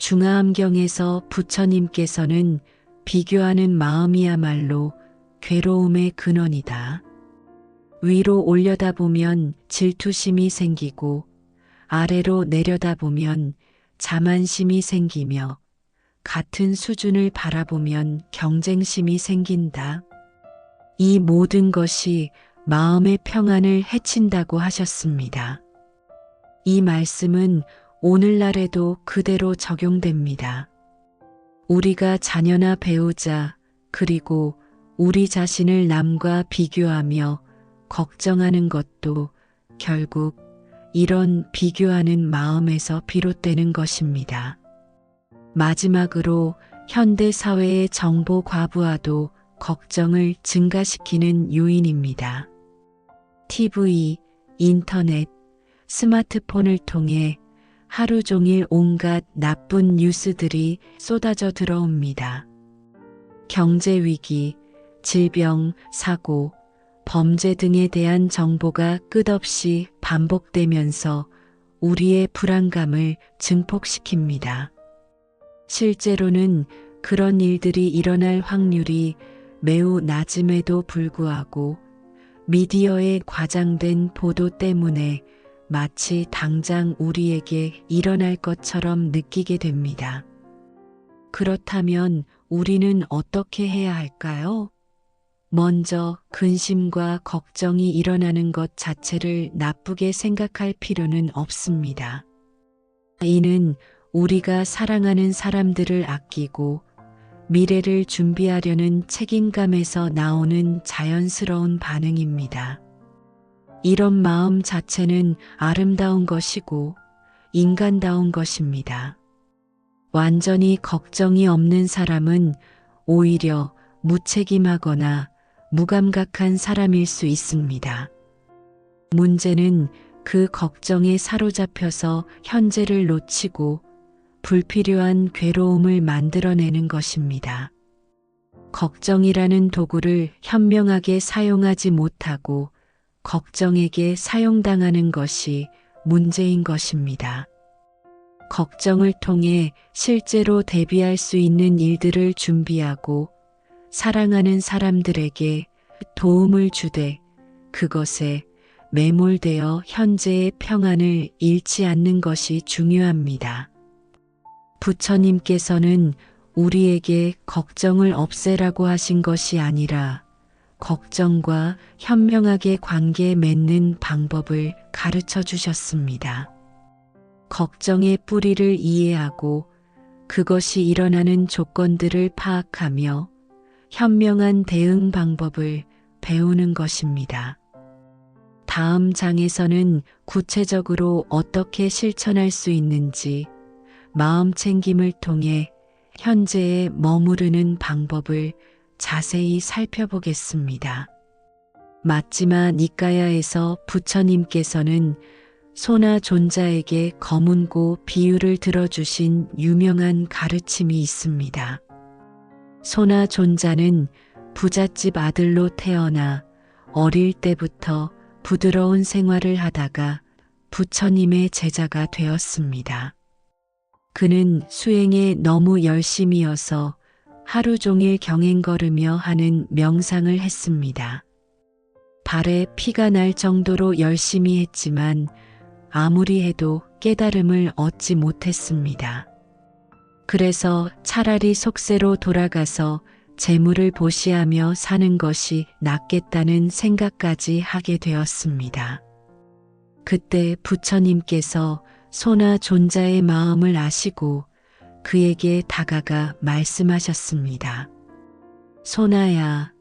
중화암경에서 부처님께서는 비교하는 마음이야말로 괴로움의 근원이다. 위로 올려다보면 질투심이 생기고 아래로 내려다보면 자만심이 생기며 같은 수준을 바라보면 경쟁심이 생긴다. 이 모든 것이 마음의 평안을 해친다고 하셨습니다. 이 말씀은 오늘날에도 그대로 적용됩니다. 우리가 자녀나 배우자, 그리고 우리 자신을 남과 비교하며 걱정하는 것도 결국 이런 비교하는 마음에서 비롯되는 것입니다. 마지막으로 현대 사회의 정보 과부하도 걱정을 증가시키는 요인입니다. TV, 인터넷, 스마트폰을 통해 하루 종일 온갖 나쁜 뉴스들이 쏟아져 들어옵니다. 경제 위기, 질병, 사고, 범죄 등에 대한 정보가 끝없이 반복되면서 우리의 불안감을 증폭시킵니다. 실제로는 그런 일들이 일어날 확률이 매우 낮음에도 불구하고 미디어의 과장된 보도 때문에 마치 당장 우리에게 일어날 것처럼 느끼게 됩니다. 그렇다면 우리는 어떻게 해야 할까요? 먼저 근심과 걱정이 일어나는 것 자체를 나쁘게 생각할 필요는 없습니다. 이는 우리가 사랑하는 사람들을 아끼고 미래를 준비하려는 책임감에서 나오는 자연스러운 반응입니다. 이런 마음 자체는 아름다운 것이고 인간다운 것입니다. 완전히 걱정이 없는 사람은 오히려 무책임하거나 무감각한 사람일 수 있습니다. 문제는 그 걱정에 사로잡혀서 현재를 놓치고 불필요한 괴로움을 만들어내는 것입니다. 걱정이라는 도구를 현명하게 사용하지 못하고 걱정에게 사용당하는 것이 문제인 것입니다. 걱정을 통해 실제로 대비할 수 있는 일들을 준비하고 사랑하는 사람들에게 도움을 주되 그것에 매몰되어 현재의 평안을 잃지 않는 것이 중요합니다. 부처님께서는 우리에게 걱정을 없애라고 하신 것이 아니라 걱정과 현명하게 관계 맺는 방법을 가르쳐 주셨습니다. 걱정의 뿌리를 이해하고 그것이 일어나는 조건들을 파악하며 현명한 대응 방법을 배우는 것입니다. 다음 장에서는 구체적으로 어떻게 실천할 수 있는지 마음 챙김을 통해 현재에 머무르는 방법을 자세히 살펴보겠습니다. 마찌마 니까야에서 부처님께서는 소나 존자에게 거문고 비유를 들어주신 유명한 가르침이 있습니다. 소나 존자는 부잣집 아들로 태어나 어릴 때부터 부드러운 생활을 하다가 부처님의 제자가 되었습니다. 그는 수행에 너무 열심이어서 하루 종일 경행걸으며 하는 명상을 했습니다. 발에 피가 날 정도로 열심히 했지만 아무리 해도 깨달음을 얻지 못했습니다. 그래서 차라리 속세로 돌아가서 재물을 보시하며 사는 것이 낫겠다는 생각까지 하게 되었습니다. 그때 부처님께서 소나 존자의 마음을 아시고 그에게 다가가 말씀하셨습니다. 소나야,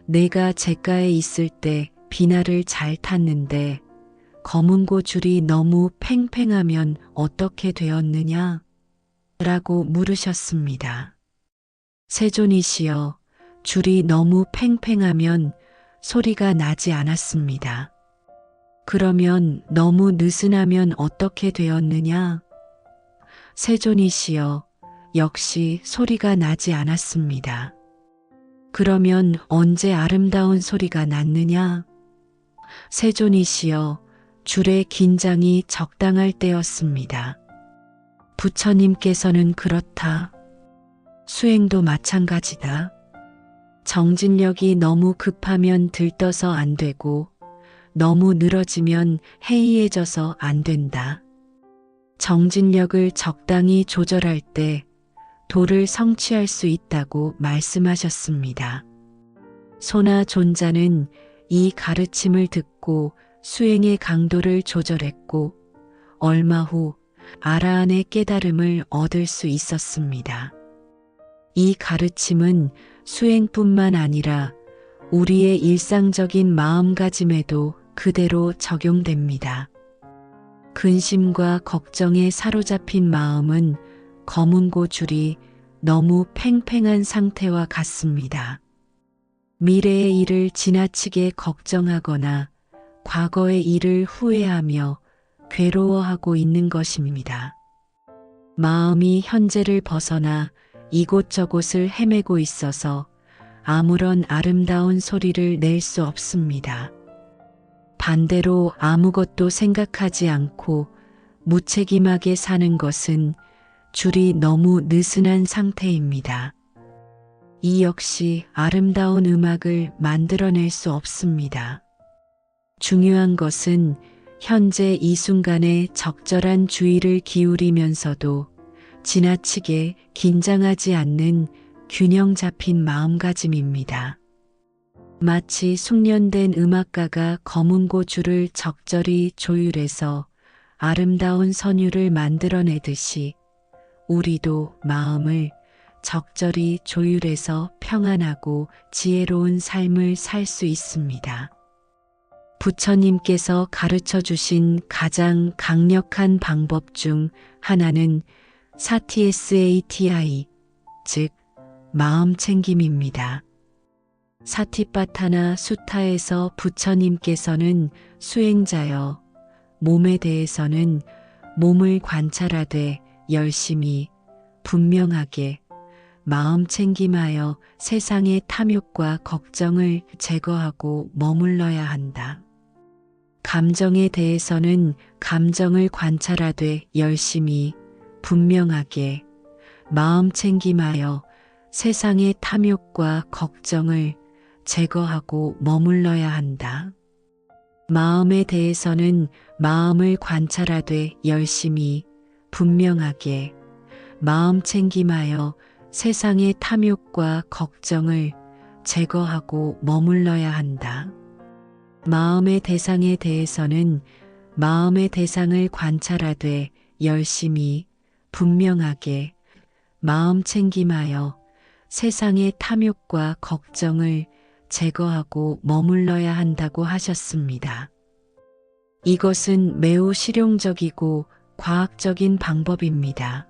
내가 잿가에 있을 때 비나를 잘 탔는데 검은고 줄이 너무 팽팽하면 어떻게 되었느냐? 라고 물으셨습니다. 세존이시여, 줄이 너무 팽팽하면 소리가 나지 않았습니다. 그러면 너무 느슨하면 어떻게 되었느냐? 세존이시여, 역시 소리가 나지 않았습니다. 그러면 언제 아름다운 소리가 났느냐? 세존이시여, 줄의 긴장이 적당할 때였습니다. 부처님께서는 그렇다. 수행도 마찬가지다. 정진력이 너무 급하면 들떠서 안 되고 너무 늘어지면 해이해져서 안 된다. 정진력을 적당히 조절할 때 도를 성취할 수 있다고 말씀하셨습니다. 소나 존자는 이 가르침을 듣고 수행의 강도를 조절했고 얼마 후 아라한의 깨달음을 얻을 수 있었습니다. 이 가르침은 수행뿐만 아니라 우리의 일상적인 마음가짐에도 그대로 적용됩니다. 근심과 걱정에 사로잡힌 마음은 검은고 줄이 너무 팽팽한 상태와 같습니다. 미래의 일을 지나치게 걱정하거나 과거의 일을 후회하며 괴로워하고 있는 것입니다. 마음이 현재를 벗어나 이곳저곳을 헤매고 있어서 아무런 아름다운 소리를 낼 수 없습니다. 반대로 아무것도 생각하지 않고 무책임하게 사는 것은 줄이 너무 느슨한 상태입니다. 이 역시 아름다운 음악을 만들어낼 수 없습니다. 중요한 것은 현재 이 순간에 적절한 주의를 기울이면서도 지나치게 긴장하지 않는 균형 잡힌 마음가짐입니다. 마치 숙련된 음악가가 검은고 줄을 적절히 조율해서 아름다운 선율을 만들어내듯이 우리도 마음을 적절히 조율해서 평안하고 지혜로운 삶을 살 수 있습니다. 부처님께서 가르쳐 주신 가장 강력한 방법 중 하나는 사티SATI, 즉 마음 챙김입니다. 사티파타나 수타에서 부처님께서는 수행자여, 몸에 대해서는 몸을 관찰하되 열심히, 분명하게, 마음 챙김하여 세상의 탐욕과 걱정을 제거하고 머물러야 한다. 감정에 대해서는 감정을 관찰하되 열심히, 분명하게, 마음 챙김하여 세상의 탐욕과 걱정을 제거하고 머물러야 한다. 마음에 대해서는 마음을 관찰하되 열심히, 분명하게, 마음 챙김하여 세상의 탐욕과 걱정을 제거하고 머물러야 한다. 마음의 대상에 대해서는 마음의 대상을 관찰하되 열심히, 분명하게, 마음 챙김하여 세상의 탐욕과 걱정을 제거하고 머물러야 한다고 하셨습니다. 이것은 매우 실용적이고 과학적인 방법입니다.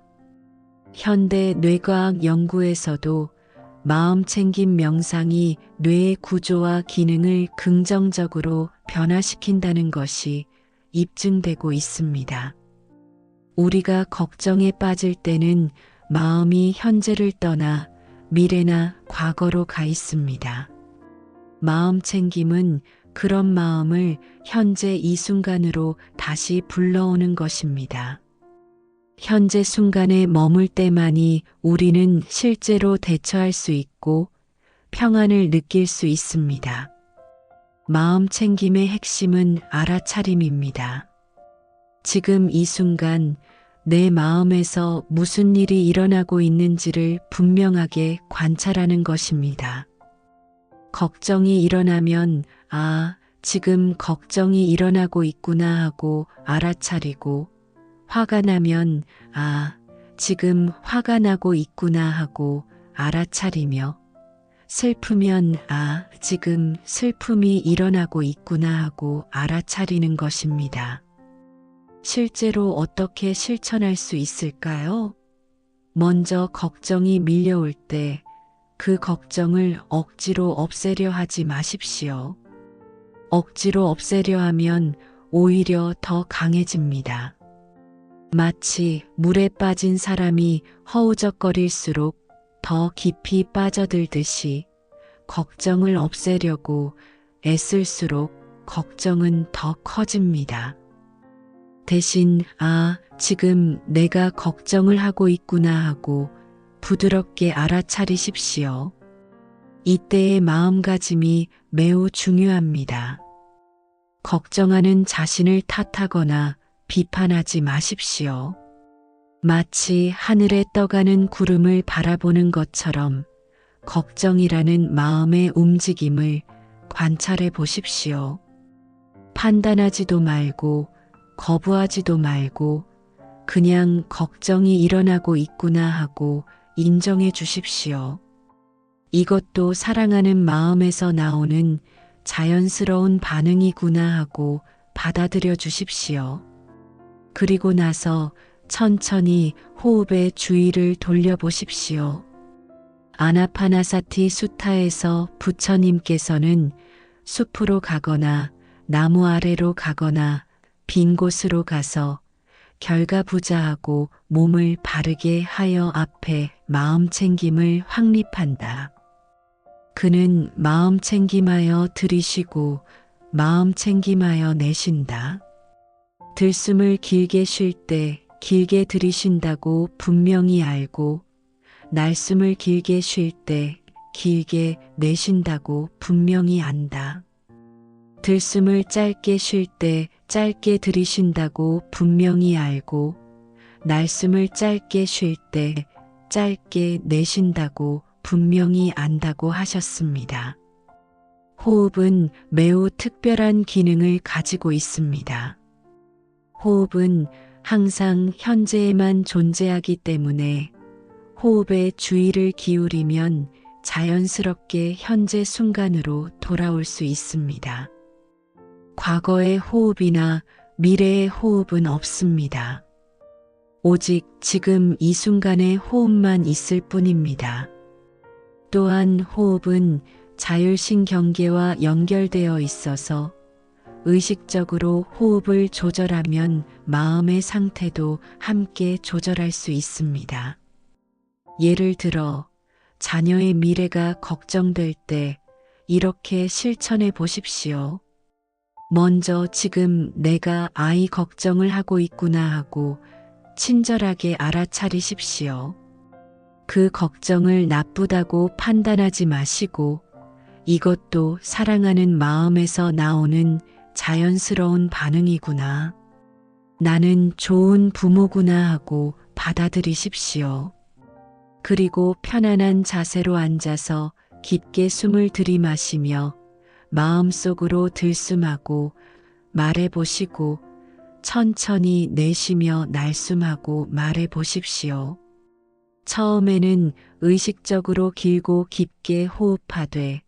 현대 뇌과학 연구에서도 마음챙김 명상이 뇌의 구조와 기능을 긍정적으로 변화시킨다는 것이 입증되고 있습니다. 우리가 걱정에 빠질 때는 마음이 현재를 떠나 미래나 과거로 가 있습니다. 마음챙김은 그런 마음을 현재 이 순간으로 다시 불러오는 것입니다. 현재 순간에 머물 때만이 우리는 실제로 대처할 수 있고 평안을 느낄 수 있습니다. 마음 챙김의 핵심은 알아차림입니다. 지금 이 순간 내 마음에서 무슨 일이 일어나고 있는지를 분명하게 관찰하는 것입니다. 걱정이 일어나면 지금 걱정이 일어나고 있구나 하고 알아차리고 화가 나면 지금 화가 나고 있구나 하고 알아차리며 슬프면 지금 슬픔이 일어나고 있구나 하고 알아차리는 것입니다. 실제로 어떻게 실천할 수 있을까요? 먼저 걱정이 밀려올 때 그 걱정을 억지로 없애려 하지 마십시오. 억지로 없애려 하면 오히려 더 강해집니다. 마치 물에 빠진 사람이 허우적거릴수록 더 깊이 빠져들듯이 걱정을 없애려고 애쓸수록 걱정은 더 커집니다. 대신 지금 내가 걱정을 하고 있구나 하고 부드럽게 알아차리십시오. 이때의 마음가짐이 매우 중요합니다. 걱정하는 자신을 탓하거나 비판하지 마십시오. 마치 하늘에 떠가는 구름을 바라보는 것처럼 걱정이라는 마음의 움직임을 관찰해 보십시오. 판단하지도 말고 거부하지도 말고 그냥 걱정이 일어나고 있구나 하고 인정해 주십시오. 이것도 사랑하는 마음에서 나오는 자연스러운 반응이구나 하고 받아들여 주십시오. 그리고 나서 천천히 호흡에 주의를 돌려보십시오. 아나파나사티 수타에서 부처님께서는 숲으로 가거나 나무 아래로 가거나 빈 곳으로 가서 결과부자하고 몸을 바르게 하여 앞에 마음 챙김을 확립한다. 그는 마음 챙김하여 들이쉬고 마음 챙김하여 내쉰다. 들숨을 길게 쉴 때 길게 들이쉰다고 분명히 알고 날숨을 길게 쉴 때 길게 내쉰다고 분명히 안다. 들숨을 짧게 쉴 때 짧게 들이쉰다고 분명히 알고 날숨을 짧게 쉴 때 짧게 내쉰다고 분명히 안다고 하셨습니다. 호흡은 매우 특별한 기능을 가지고 있습니다. 호흡은 항상 현재에만 존재하기 때문에 호흡에 주의를 기울이면 자연스럽게 현재 순간으로 돌아올 수 있습니다. 과거의 호흡이나 미래의 호흡은 없습니다. 오직 지금 이 순간의 호흡만 있을 뿐입니다. 또한 호흡은 자율신경계와 연결되어 있어서 의식적으로 호흡을 조절하면 마음의 상태도 함께 조절할 수 있습니다. 예를 들어 자녀의 미래가 걱정될 때 이렇게 실천해 보십시오. 먼저 지금 내가 아이 걱정을 하고 있구나 하고 친절하게 알아차리십시오. 그 걱정을 나쁘다고 판단하지 마시고 이것도 사랑하는 마음에서 나오는 자연스러운 반응이구나. 나는 좋은 부모구나 하고 받아들이십시오. 그리고 편안한 자세로 앉아서 깊게 숨을 들이마시며 마음속으로 들숨하고 말해보시고 천천히 내쉬며 날숨하고 말해보십시오. 처음에는 의식적으로 길고 깊게 호흡하되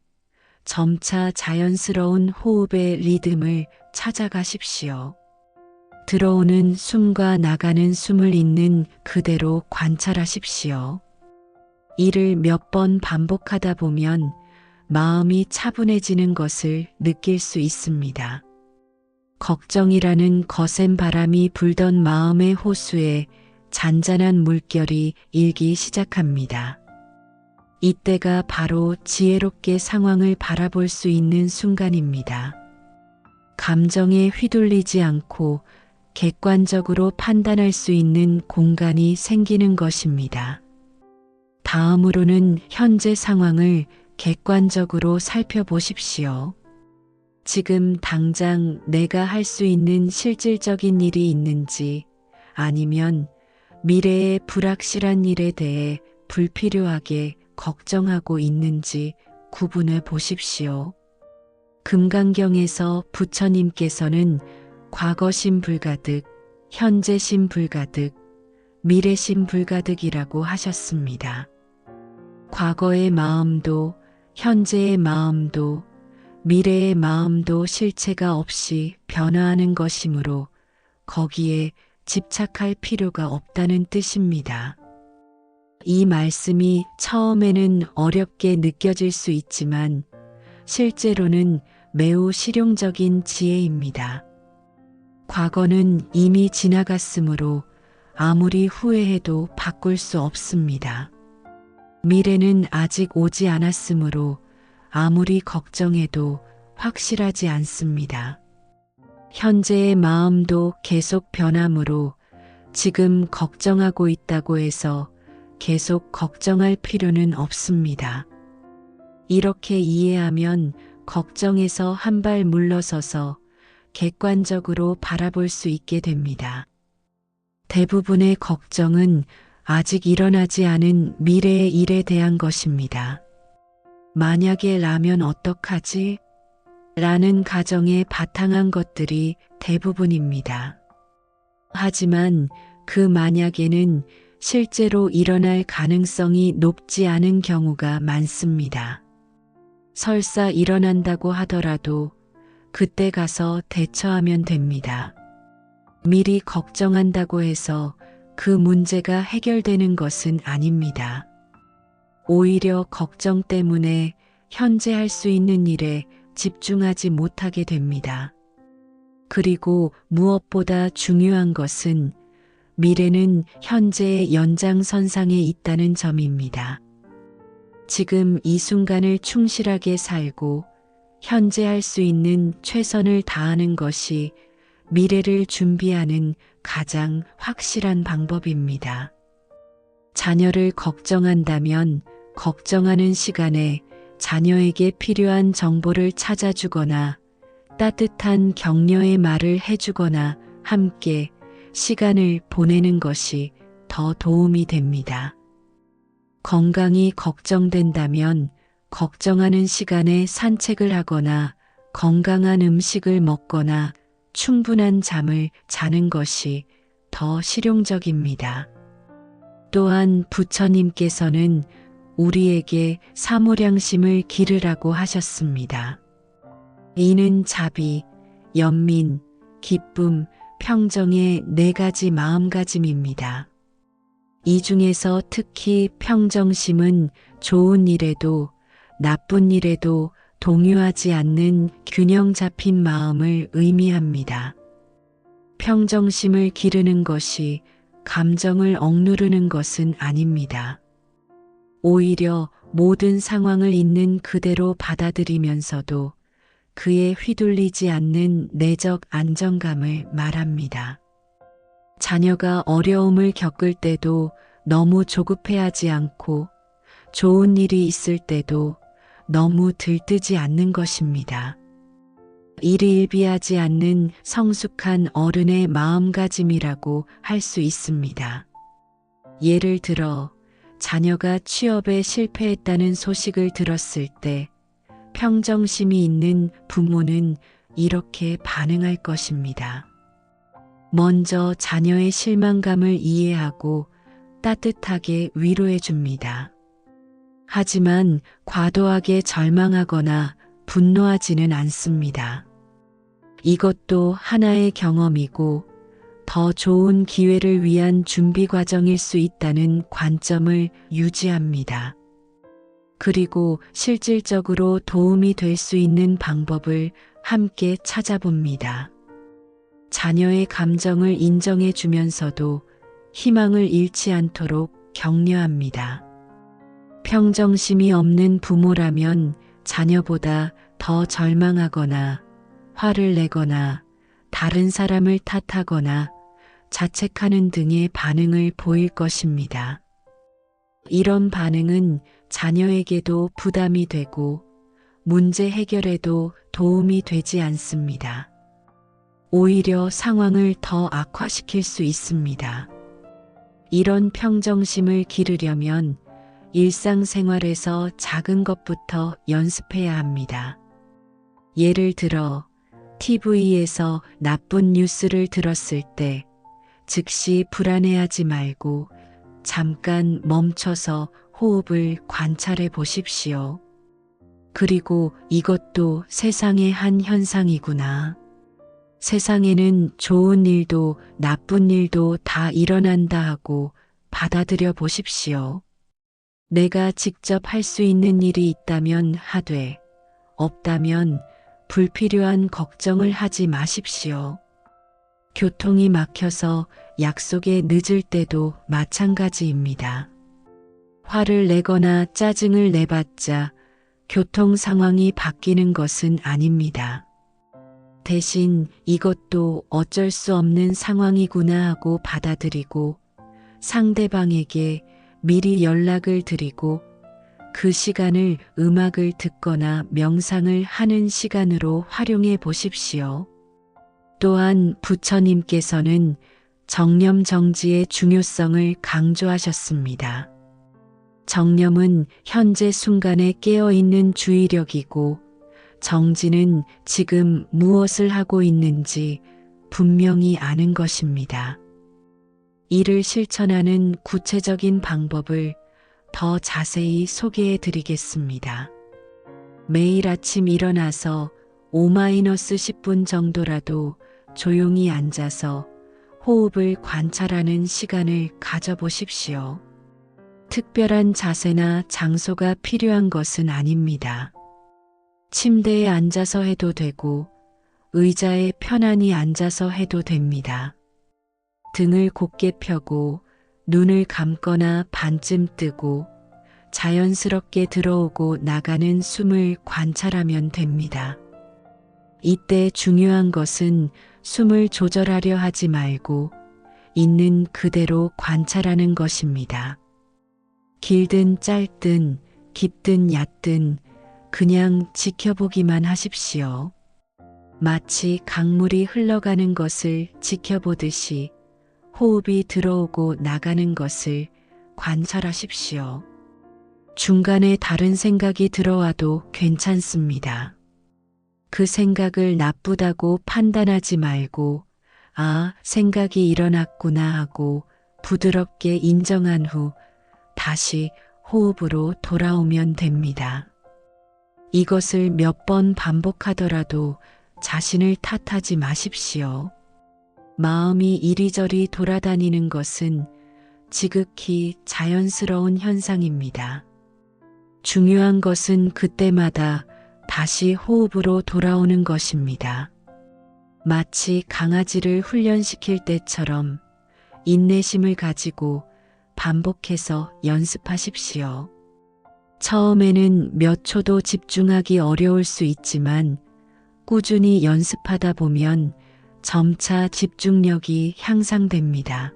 점차 자연스러운 호흡의 리듬을 찾아가십시오. 들어오는 숨과 나가는 숨을 있는 그대로 관찰하십시오. 이를 몇 번 반복하다 보면 마음이 차분해지는 것을 느낄 수 있습니다. 걱정이라는 거센 바람이 불던 마음의 호수에 잔잔한 물결이 일기 시작합니다. 이때가 바로 지혜롭게 상황을 바라볼 수 있는 순간입니다. 감정에 휘둘리지 않고 객관적으로 판단할 수 있는 공간이 생기는 것입니다. 다음으로는 현재 상황을 객관적으로 살펴보십시오. 지금 당장 내가 할 수 있는 실질적인 일이 있는지 아니면 미래의 불확실한 일에 대해 불필요하게 걱정하고 있는지 구분해 보십시오. 금강경에서 부처님께서는 과거심 불가득, 현재심 불가득, 미래심 불가득이라고 하셨습니다. 과거의 마음도 현재의 마음도 미래의 마음도 실체가 없이 변화하는 것이므로 거기에 집착할 필요가 없다는 뜻입니다. 이 말씀이 처음에는 어렵게 느껴질 수 있지만 실제로는 매우 실용적인 지혜입니다. 과거는 이미 지나갔으므로 아무리 후회해도 바꿀 수 없습니다. 미래는 아직 오지 않았으므로 아무리 걱정해도 확실하지 않습니다. 현재의 마음도 계속 변하므로 지금 걱정하고 있다고 해서 계속 걱정할 필요는 없습니다. 이렇게 이해하면 걱정에서 한 발 물러서서 객관적으로 바라볼 수 있게 됩니다. 대부분의 걱정은 아직 일어나지 않은 미래의 일에 대한 것입니다. 만약에 라면 어떡하지? 라는 가정에 바탕한 것들이 대부분입니다. 하지만 그 만약에는 실제로 일어날 가능성이 높지 않은 경우가 많습니다. 설사 일어난다고 하더라도 그때 가서 대처하면 됩니다. 미리 걱정한다고 해서 그 문제가 해결되는 것은 아닙니다. 오히려 걱정 때문에 현재 할 수 있는 일에 집중하지 못하게 됩니다. 그리고 무엇보다 중요한 것은 미래는 현재의 연장선상에 있다는 점입니다. 지금 이 순간을 충실하게 살고 현재 할 수 있는 최선을 다하는 것이 미래를 준비하는 가장 확실한 방법입니다. 자녀를 걱정한다면 걱정하는 시간에 자녀에게 필요한 정보를 찾아주거나 따뜻한 격려의 말을 해주거나 함께 시간을 보내는 것이 더 도움이 됩니다. 건강이 걱정된다면 걱정하는 시간에 산책을 하거나 건강한 음식을 먹거나 충분한 잠을 자는 것이 더 실용적입니다. 또한 부처님께서는 우리에게 사무량심을 기르라고 하셨습니다. 이는 자비, 연민, 기쁨, 평정의 4가지 마음가짐입니다. 이 중에서 특히 평정심은 좋은 일에도 나쁜 일에도 동요하지 않는 균형 잡힌 마음을 의미합니다. 평정심을 기르는 것이 감정을 억누르는 것은 아닙니다. 오히려 모든 상황을 있는 그대로 받아들이면서도 그에 휘둘리지 않는 내적 안정감을 말합니다. 자녀가 어려움을 겪을 때도 너무 조급해하지 않고 좋은 일이 있을 때도 너무 들뜨지 않는 것입니다. 일희일비하지 않는 성숙한 어른의 마음가짐이라고 할 수 있습니다. 예를 들어 자녀가 취업에 실패했다는 소식을 들었을 때 평정심이 있는 부모는 이렇게 반응할 것입니다. 먼저 자녀의 실망감을 이해하고 따뜻하게 위로해 줍니다. 하지만 과도하게 절망하거나 분노하지는 않습니다. 이것도 하나의 경험이고 더 좋은 기회를 위한 준비 과정일 수 있다는 관점을 유지합니다. 그리고 실질적으로 도움이 될 수 있는 방법을 함께 찾아봅니다. 자녀의 감정을 인정해 주면서도 희망을 잃지 않도록 격려합니다. 평정심이 없는 부모라면 자녀보다 더 절망하거나 화를 내거나 다른 사람을 탓하거나 자책하는 등의 반응을 보일 것입니다. 이런 반응은 자녀에게도 부담이 되고 문제 해결에도 도움이 되지 않습니다. 오히려 상황을 더 악화시킬 수 있습니다. 이런 평정심을 기르려면 일상생활에서 작은 것부터 연습해야 합니다. 예를 들어 TV에서 나쁜 뉴스를 들었을 때 즉시 불안해하지 말고 잠깐 멈춰서 호흡을 관찰해 보십시오. 그리고 이것도 세상의 한 현상이구나. 세상에는 좋은 일도 나쁜 일도 다 일어난다 하고 받아들여 보십시오. 내가 직접 할 수 있는 일이 있다면 하되, 없다면 불필요한 걱정을 하지 마십시오. 교통이 막혀서 약속에 늦을 때도 마찬가지입니다. 화를 내거나 짜증을 내봤자 교통 상황이 바뀌는 것은 아닙니다. 대신 이것도 어쩔 수 없는 상황이구나 하고 받아들이고 상대방에게 미리 연락을 드리고 그 시간을 음악을 듣거나 명상을 하는 시간으로 활용해 보십시오. 또한 부처님께서는 정념정지의 중요성을 강조하셨습니다. 정념은 현재 순간에 깨어있는 주의력이고 정지는 지금 무엇을 하고 있는지 분명히 아는 것입니다. 이를 실천하는 구체적인 방법을 더 자세히 소개해 드리겠습니다. 매일 아침 일어나서 5-10분 정도라도 조용히 앉아서 호흡을 관찰하는 시간을 가져보십시오. 특별한 자세나 장소가 필요한 것은 아닙니다. 침대에 앉아서 해도 되고 의자에 편안히 앉아서 해도 됩니다. 등을 곧게 펴고 눈을 감거나 반쯤 뜨고 자연스럽게 들어오고 나가는 숨을 관찰하면 됩니다. 이때 중요한 것은 숨을 조절하려 하지 말고 있는 그대로 관찰하는 것입니다. 길든 짧든 깊든 얕든 그냥 지켜보기만 하십시오. 마치 강물이 흘러가는 것을 지켜보듯이 호흡이 들어오고 나가는 것을 관찰하십시오. 중간에 다른 생각이 들어와도 괜찮습니다. 그 생각을 나쁘다고 판단하지 말고 아, 생각이 일어났구나 하고 부드럽게 인정한 후 다시 호흡으로 돌아오면 됩니다. 이것을 몇 번 반복하더라도 자신을 탓하지 마십시오. 마음이 이리저리 돌아다니는 것은 지극히 자연스러운 현상입니다. 중요한 것은 그때마다 다시 호흡으로 돌아오는 것입니다. 마치 강아지를 훈련시킬 때처럼 인내심을 가지고 반복해서 연습하십시오. 처음에는 몇 초도 집중하기 어려울 수 있지만 꾸준히 연습하다 보면 점차 집중력이 향상됩니다.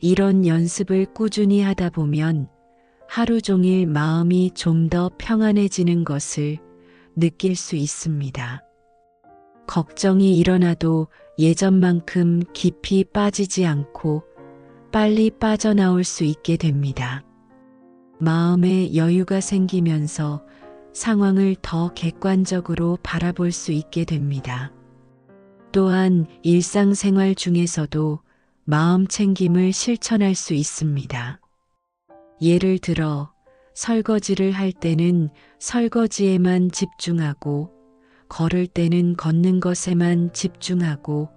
이런 연습을 꾸준히 하다 보면 하루 종일 마음이 좀 더 평안해지는 것을 느낄 수 있습니다. 걱정이 일어나도 예전만큼 깊이 빠지지 않고 빨리 빠져나올 수 있게 됩니다. 마음에 여유가 생기면서 상황을 더 객관적으로 바라볼 수 있게 됩니다. 또한 일상생활 중에서도 마음 챙김을 실천할 수 있습니다. 예를 들어 설거지를 할 때는 설거지에만 집중하고 걸을 때는 걷는 것에만 집중하고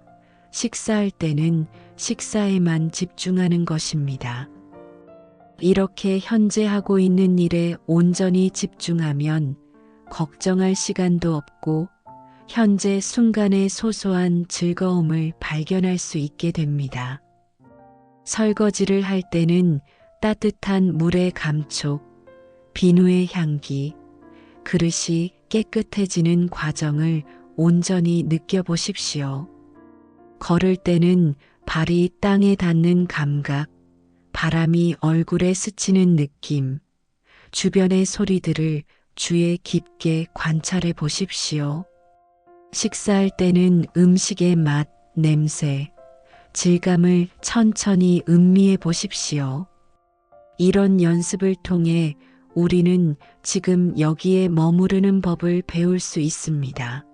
식사할 때는 식사에만 집중하는 것입니다. 이렇게 현재 하고 있는 일에 온전히 집중하면 걱정할 시간도 없고 현재 순간의 소소한 즐거움을 발견할 수 있게 됩니다. 설거지를 할 때는 따뜻한 물의 감촉, 비누의 향기, 그릇이 깨끗해지는 과정을 온전히 느껴보십시오. 걸을 때는 발이 땅에 닿는 감각, 바람이 얼굴에 스치는 느낌, 주변의 소리들을 주의 깊게 관찰해 보십시오. 식사할 때는 음식의 맛, 냄새, 질감을 천천히 음미해 보십시오. 이런 연습을 통해 우리는 지금 여기에 머무르는 법을 배울 수 있습니다.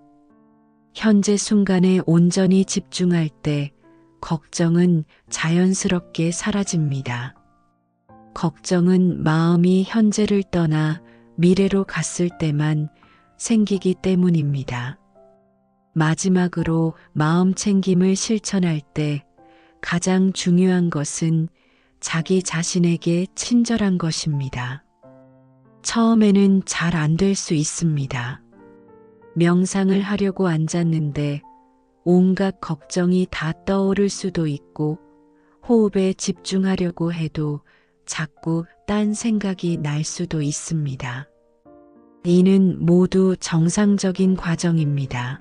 현재 순간에 온전히 집중할 때 걱정은 자연스럽게 사라집니다. 걱정은 마음이 현재를 떠나 미래로 갔을 때만 생기기 때문입니다. 마지막으로 마음 챙김을 실천할 때 가장 중요한 것은 자기 자신에게 친절한 것입니다. 처음에는 잘 안 될 수 있습니다. 명상을 하려고 앉았는데 온갖 걱정이 다 떠오를 수도 있고 호흡에 집중하려고 해도 자꾸 딴 생각이 날 수도 있습니다. 이는 모두 정상적인 과정입니다.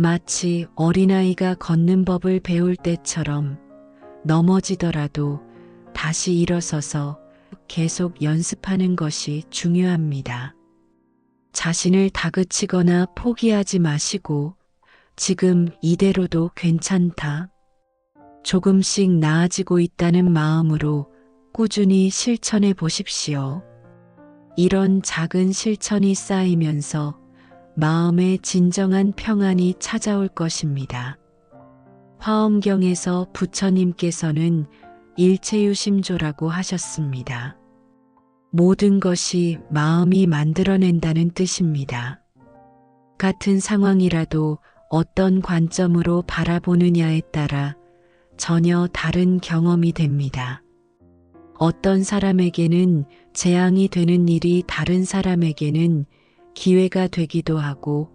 마치 어린아이가 걷는 법을 배울 때처럼 넘어지더라도 다시 일어서서 계속 연습하는 것이 중요합니다. 자신을 다그치거나 포기하지 마시고 지금 이대로도 괜찮다. 조금씩 나아지고 있다는 마음으로 꾸준히 실천해 보십시오. 이런 작은 실천이 쌓이면서 마음의 진정한 평안이 찾아올 것입니다. 화엄경에서 부처님께서는 일체유심조라고 하셨습니다. 모든 것이 마음이 만들어낸다는 뜻입니다. 같은 상황이라도 어떤 관점으로 바라보느냐에 따라 전혀 다른 경험이 됩니다. 어떤 사람에게는 재앙이 되는 일이 다른 사람에게는 기회가 되기도 하고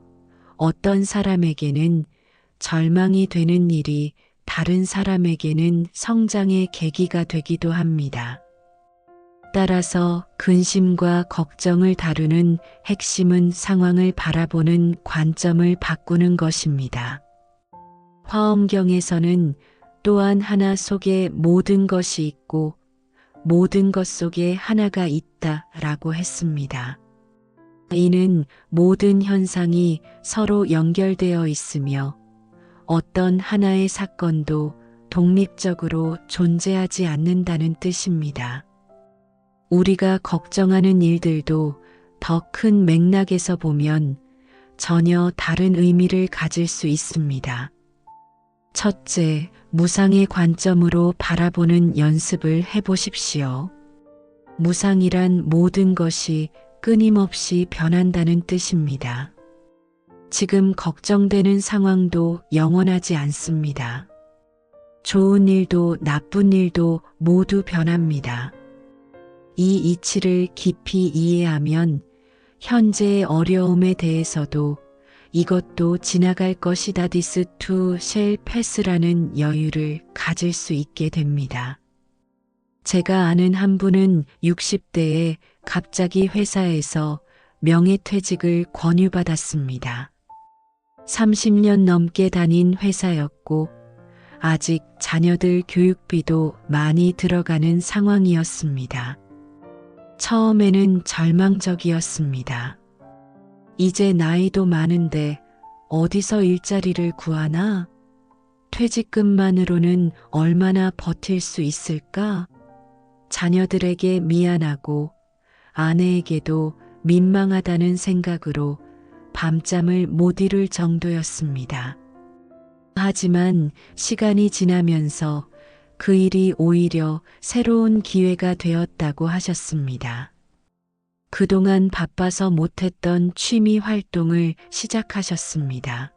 어떤 사람에게는 절망이 되는 일이 다른 사람에게는 성장의 계기가 되기도 합니다. 따라서 근심과 걱정을 다루는 핵심은 상황을 바라보는 관점을 바꾸는 것입니다. 화엄경에서는 또한 하나 속에 모든 것이 있고 모든 것 속에 하나가 있다라고 했습니다. 이는 모든 현상이 서로 연결되어 있으며 어떤 하나의 사건도 독립적으로 존재하지 않는다는 뜻입니다. 우리가 걱정하는 일들도 더 큰 맥락에서 보면 전혀 다른 의미를 가질 수 있습니다. 첫째, 무상의 관점으로 바라보는 연습을 해보십시오. 무상이란 모든 것이 끊임없이 변한다는 뜻입니다. 지금 걱정되는 상황도 영원하지 않습니다. 좋은 일도 나쁜 일도 모두 변합니다. 이 이치를 깊이 이해하면 현재의 어려움에 대해서도 이것도 지나갈 것이다 this too shall pass라는 여유를 가질 수 있게 됩니다. 제가 아는 한 분은 60대에 갑자기 회사에서 명예퇴직을 권유받았습니다. 30년 넘게 다닌 회사였고 아직 자녀들 교육비도 많이 들어가는 상황이었습니다. 처음에는 절망적이었습니다. 이제 나이도 많은데 어디서 일자리를 구하나? 퇴직금만으로는 얼마나 버틸 수 있을까? 자녀들에게 미안하고 아내에게도 민망하다는 생각으로 밤잠을 못 이룰 정도였습니다. 하지만 시간이 지나면서 그 일이 오히려 새로운 기회가 되었다고 하셨습니다. 그동안 바빠서 못했던 취미 활동을 시작하셨습니다.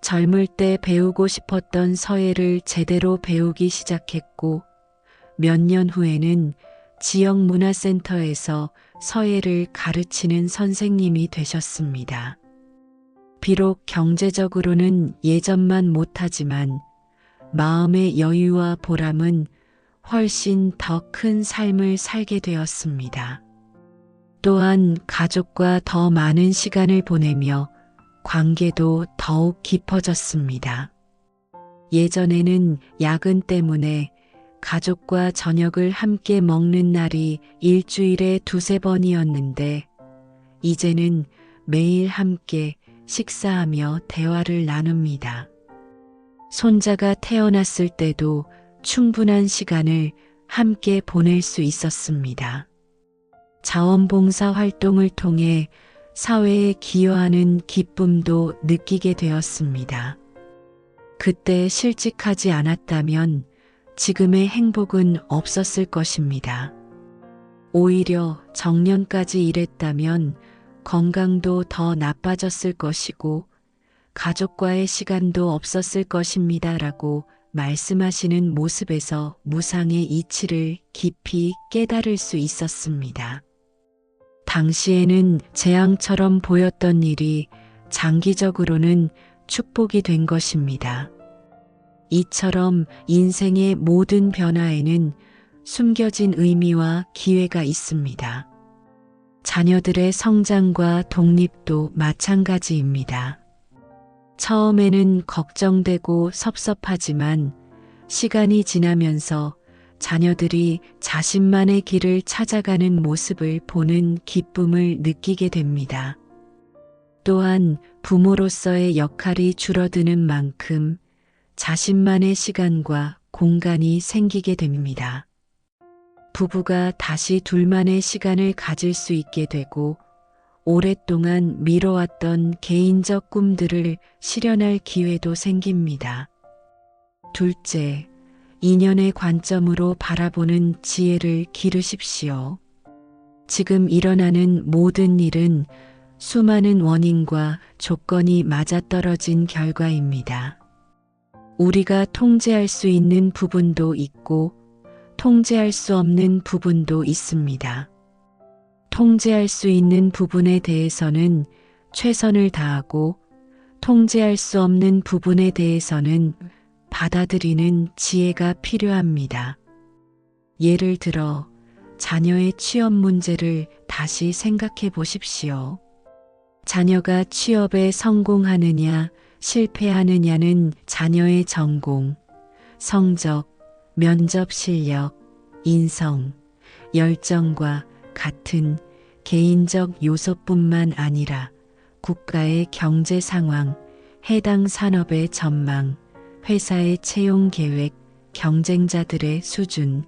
젊을 때 배우고 싶었던 서예를 제대로 배우기 시작했고 몇 년 후에는 지역 문화센터에서 서예를 가르치는 선생님이 되셨습니다. 비록 경제적으로는 예전만 못하지만 마음의 여유와 보람은 훨씬 더 큰 삶을 살게 되었습니다. 또한 가족과 더 많은 시간을 보내며 관계도 더욱 깊어졌습니다. 예전에는 야근 때문에 가족과 저녁을 함께 먹는 날이 일주일에 2~3번이었는데 이제는 매일 함께 식사하며 대화를 나눕니다. 손자가 태어났을 때도 충분한 시간을 함께 보낼 수 있었습니다. 자원봉사 활동을 통해 사회에 기여하는 기쁨도 느끼게 되었습니다. 그때 실직하지 않았다면 지금의 행복은 없었을 것입니다. 오히려 정년까지 일했다면 건강도 더 나빠졌을 것이고 가족과의 시간도 없었을 것입니다라고 말씀하시는 모습에서 무상의 이치를 깊이 깨달을 수 있었습니다. 당시에는 재앙처럼 보였던 일이 장기적으로는 축복이 된 것입니다. 이처럼 인생의 모든 변화에는 숨겨진 의미와 기회가 있습니다. 자녀들의 성장과 독립도 마찬가지입니다. 처음에는 걱정되고 섭섭하지만 시간이 지나면서 자녀들이 자신만의 길을 찾아가는 모습을 보는 기쁨을 느끼게 됩니다. 또한 부모로서의 역할이 줄어드는 만큼 자신만의 시간과 공간이 생기게 됩니다. 부부가 다시 둘만의 시간을 가질 수 있게 되고 오랫동안 미뤄왔던 개인적 꿈들을 실현할 기회도 생깁니다. 둘째, 인연의 관점으로 바라보는 지혜를 기르십시오. 지금 일어나는 모든 일은 수많은 원인과 조건이 맞아떨어진 결과입니다. 우리가 통제할 수 있는 부분도 있고 통제할 수 없는 부분도 있습니다. 통제할 수 있는 부분에 대해서는 최선을 다하고 통제할 수 없는 부분에 대해서는 받아들이는 지혜가 필요합니다. 예를 들어 자녀의 취업 문제를 다시 생각해 보십시오. 자녀가 취업에 성공하느냐 실패하느냐는 자녀의 전공, 성적, 면접 실력, 인성, 열정과 같은 개인적 요소뿐만 아니라 국가의 경제 상황, 해당 산업의 전망, 회사의 채용 계획, 경쟁자들의 수준,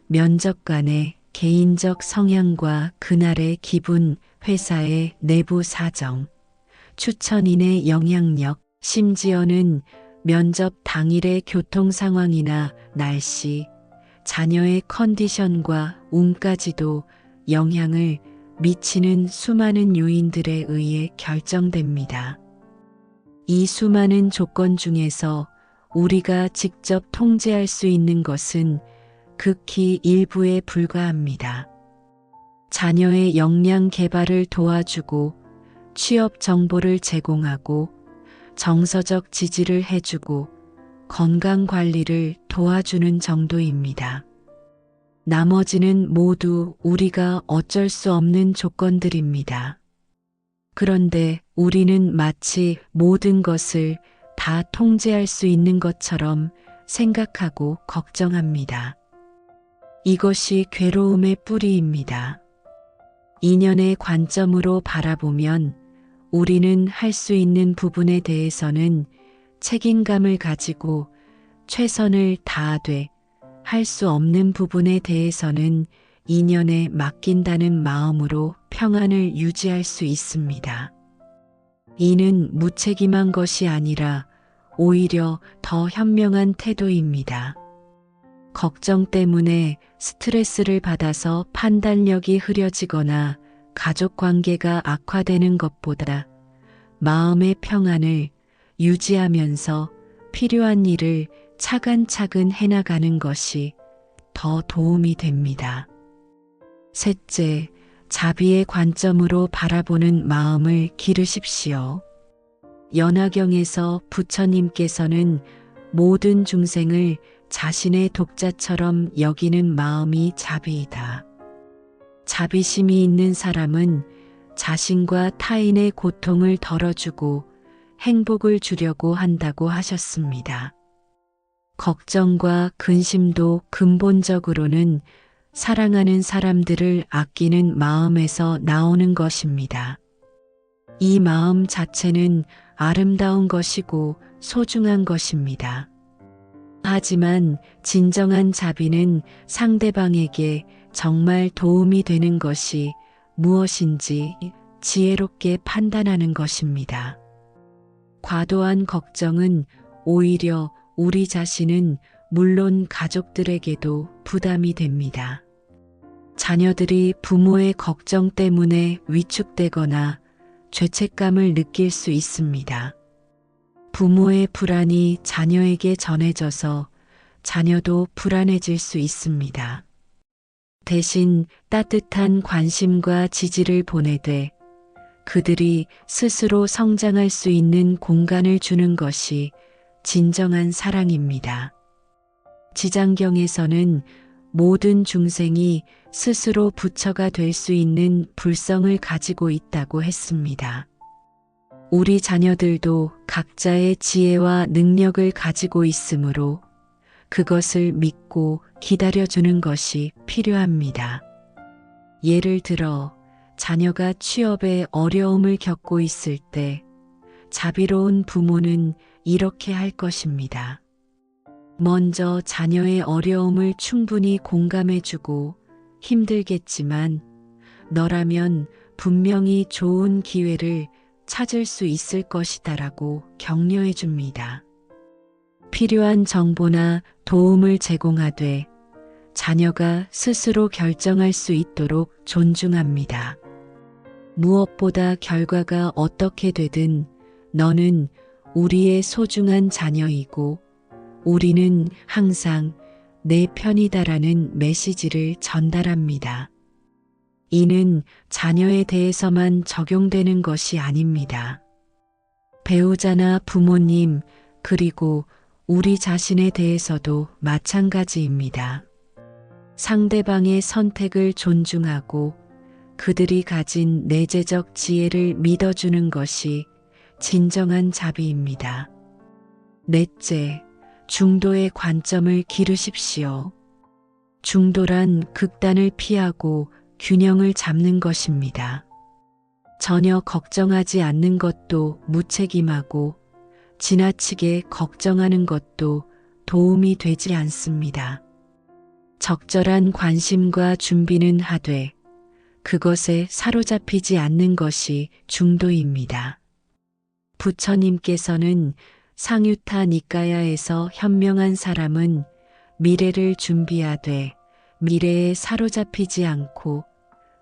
면접관의 개인적 성향과 그날의 기분, 회사의 내부 사정, 추천인의 영향력, 심지어는 면접 당일의 교통 상황이나 날씨, 자녀의 컨디션과 운까지도 영향을 미치는 수많은 요인들에 의해 결정됩니다. 이 수많은 조건 중에서 우리가 직접 통제할 수 있는 것은 극히 일부에 불과합니다. 자녀의 역량 개발을 도와주고 취업 정보를 제공하고 정서적 지지를 해주고 건강 관리를 도와주는 정도입니다. 나머지는 모두 우리가 어쩔 수 없는 조건들입니다. 그런데 우리는 마치 모든 것을 다 통제할 수 있는 것처럼 생각하고 걱정합니다. 이것이 괴로움의 뿌리입니다. 인연의 관점으로 바라보면 우리는 할 수 있는 부분에 대해서는 책임감을 가지고 최선을 다하되 할 수 없는 부분에 대해서는 인연에 맡긴다는 마음으로 평안을 유지할 수 있습니다. 이는 무책임한 것이 아니라 오히려 더 현명한 태도입니다. 걱정 때문에 스트레스를 받아서 판단력이 흐려지거나 가족 관계가 악화되는 것보다 마음의 평안을 유지하면서 필요한 일을 차근차근 해나가는 것이 더 도움이 됩니다. 셋째, 자비의 관점으로 바라보는 마음을 기르십시오. 연화경에서 부처님께서는 모든 중생을 자신의 독자처럼 여기는 마음이 자비이다. 자비심이 있는 사람은 자신과 타인의 고통을 덜어주고 행복을 주려고 한다고 하셨습니다. 걱정과 근심도 근본적으로는 사랑하는 사람들을 아끼는 마음에서 나오는 것입니다. 이 마음 자체는 아름다운 것이고 소중한 것입니다. 하지만 진정한 자비는 상대방에게 정말 도움이 되는 것이 무엇인지 지혜롭게 판단하는 것입니다. 과도한 걱정은 오히려 우리 자신은 물론 가족들에게도 부담이 됩니다. 자녀들이 부모의 걱정 때문에 위축되거나 죄책감을 느낄 수 있습니다. 부모의 불안이 자녀에게 전해져서 자녀도 불안해질 수 있습니다. 대신 따뜻한 관심과 지지를 보내되 그들이 스스로 성장할 수 있는 공간을 주는 것이 진정한 사랑입니다. 지장경에서는 모든 중생이 스스로 부처가 될 수 있는 불성을 가지고 있다고 했습니다. 우리 자녀들도 각자의 지혜와 능력을 가지고 있으므로 그것을 믿고 기다려주는 것이 필요합니다. 예를 들어 자녀가 취업에 어려움을 겪고 있을 때 자비로운 부모는 이렇게 할 것입니다. 먼저 자녀의 어려움을 충분히 공감해주고 힘들겠지만 너라면 분명히 좋은 기회를 찾을 수 있을 것이다라고 격려해 줍니다. 필요한 정보나 도움을 제공하되 자녀가 스스로 결정할 수 있도록 존중합니다. 무엇보다 결과가 어떻게 되든 너는 우리의 소중한 자녀이고 우리는 항상 내 편이다라는 메시지를 전달합니다. 이는 자녀에 대해서만 적용되는 것이 아닙니다. 배우자나 부모님 그리고 우리 자신에 대해서도 마찬가지입니다. 상대방의 선택을 존중하고 그들이 가진 내재적 지혜를 믿어주는 것이 진정한 자비입니다. 넷째, 중도의 관점을 기르십시오. 중도란 극단을 피하고 균형을 잡는 것입니다. 전혀 걱정하지 않는 것도 무책임하고 지나치게 걱정하는 것도 도움이 되지 않습니다. 적절한 관심과 준비는 하되 그것에 사로잡히지 않는 것이 중도입니다. 부처님께서는 상유타 니까야에서 현명한 사람은 미래를 준비하되 미래에 사로잡히지 않고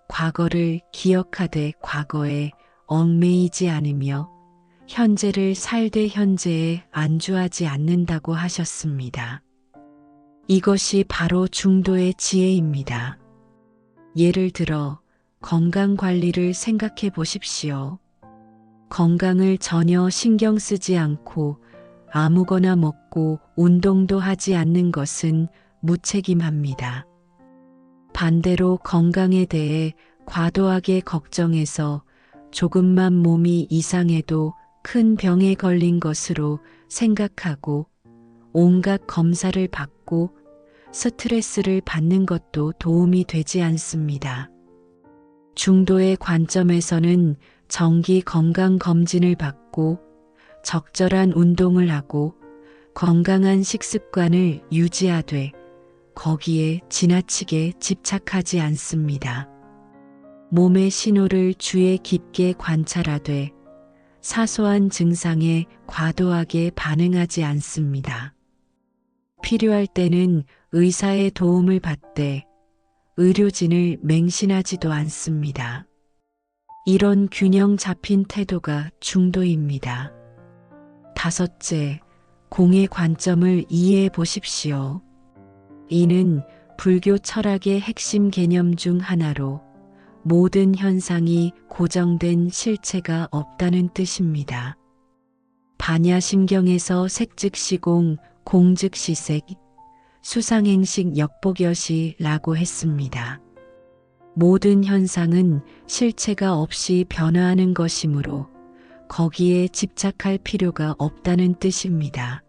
과거를 기억하되 과거에 얽매이지 않으며 현재를 살되 현재에 안주하지 않는다고 하셨습니다. 이것이 바로 중도의 지혜입니다. 예를 들어 건강관리를 생각해 보십시오. 건강을 전혀 신경 쓰지 않고 아무거나 먹고 운동도 하지 않는 것은 무책임합니다. 반대로 건강에 대해 과도하게 걱정해서 조금만 몸이 이상해도 큰 병에 걸린 것으로 생각하고 온갖 검사를 받고 스트레스를 받는 것도 도움이 되지 않습니다. 중도의 관점에서는 정기 건강검진을 받고 적절한 운동을 하고 건강한 식습관을 유지하되 거기에 지나치게 집착하지 않습니다. 몸의 신호를 주의 깊게 관찰하되 사소한 증상에 과도하게 반응하지 않습니다. 필요할 때는 의사의 도움을 받되 의료진을 맹신하지도 않습니다. 이런 균형 잡힌 태도가 중도입니다. 다섯째, 공의 관점을 이해해 보십시오. 이는 불교 철학의 핵심 개념 중 하나로 모든 현상이 고정된 실체가 없다는 뜻입니다. 반야심경에서 색즉시공, 공즉시색, 수상행식 역복여시라고 했습니다. 모든 현상은 실체가 없이 변화하는 것이므로 거기에 집착할 필요가 없다는 뜻입니다.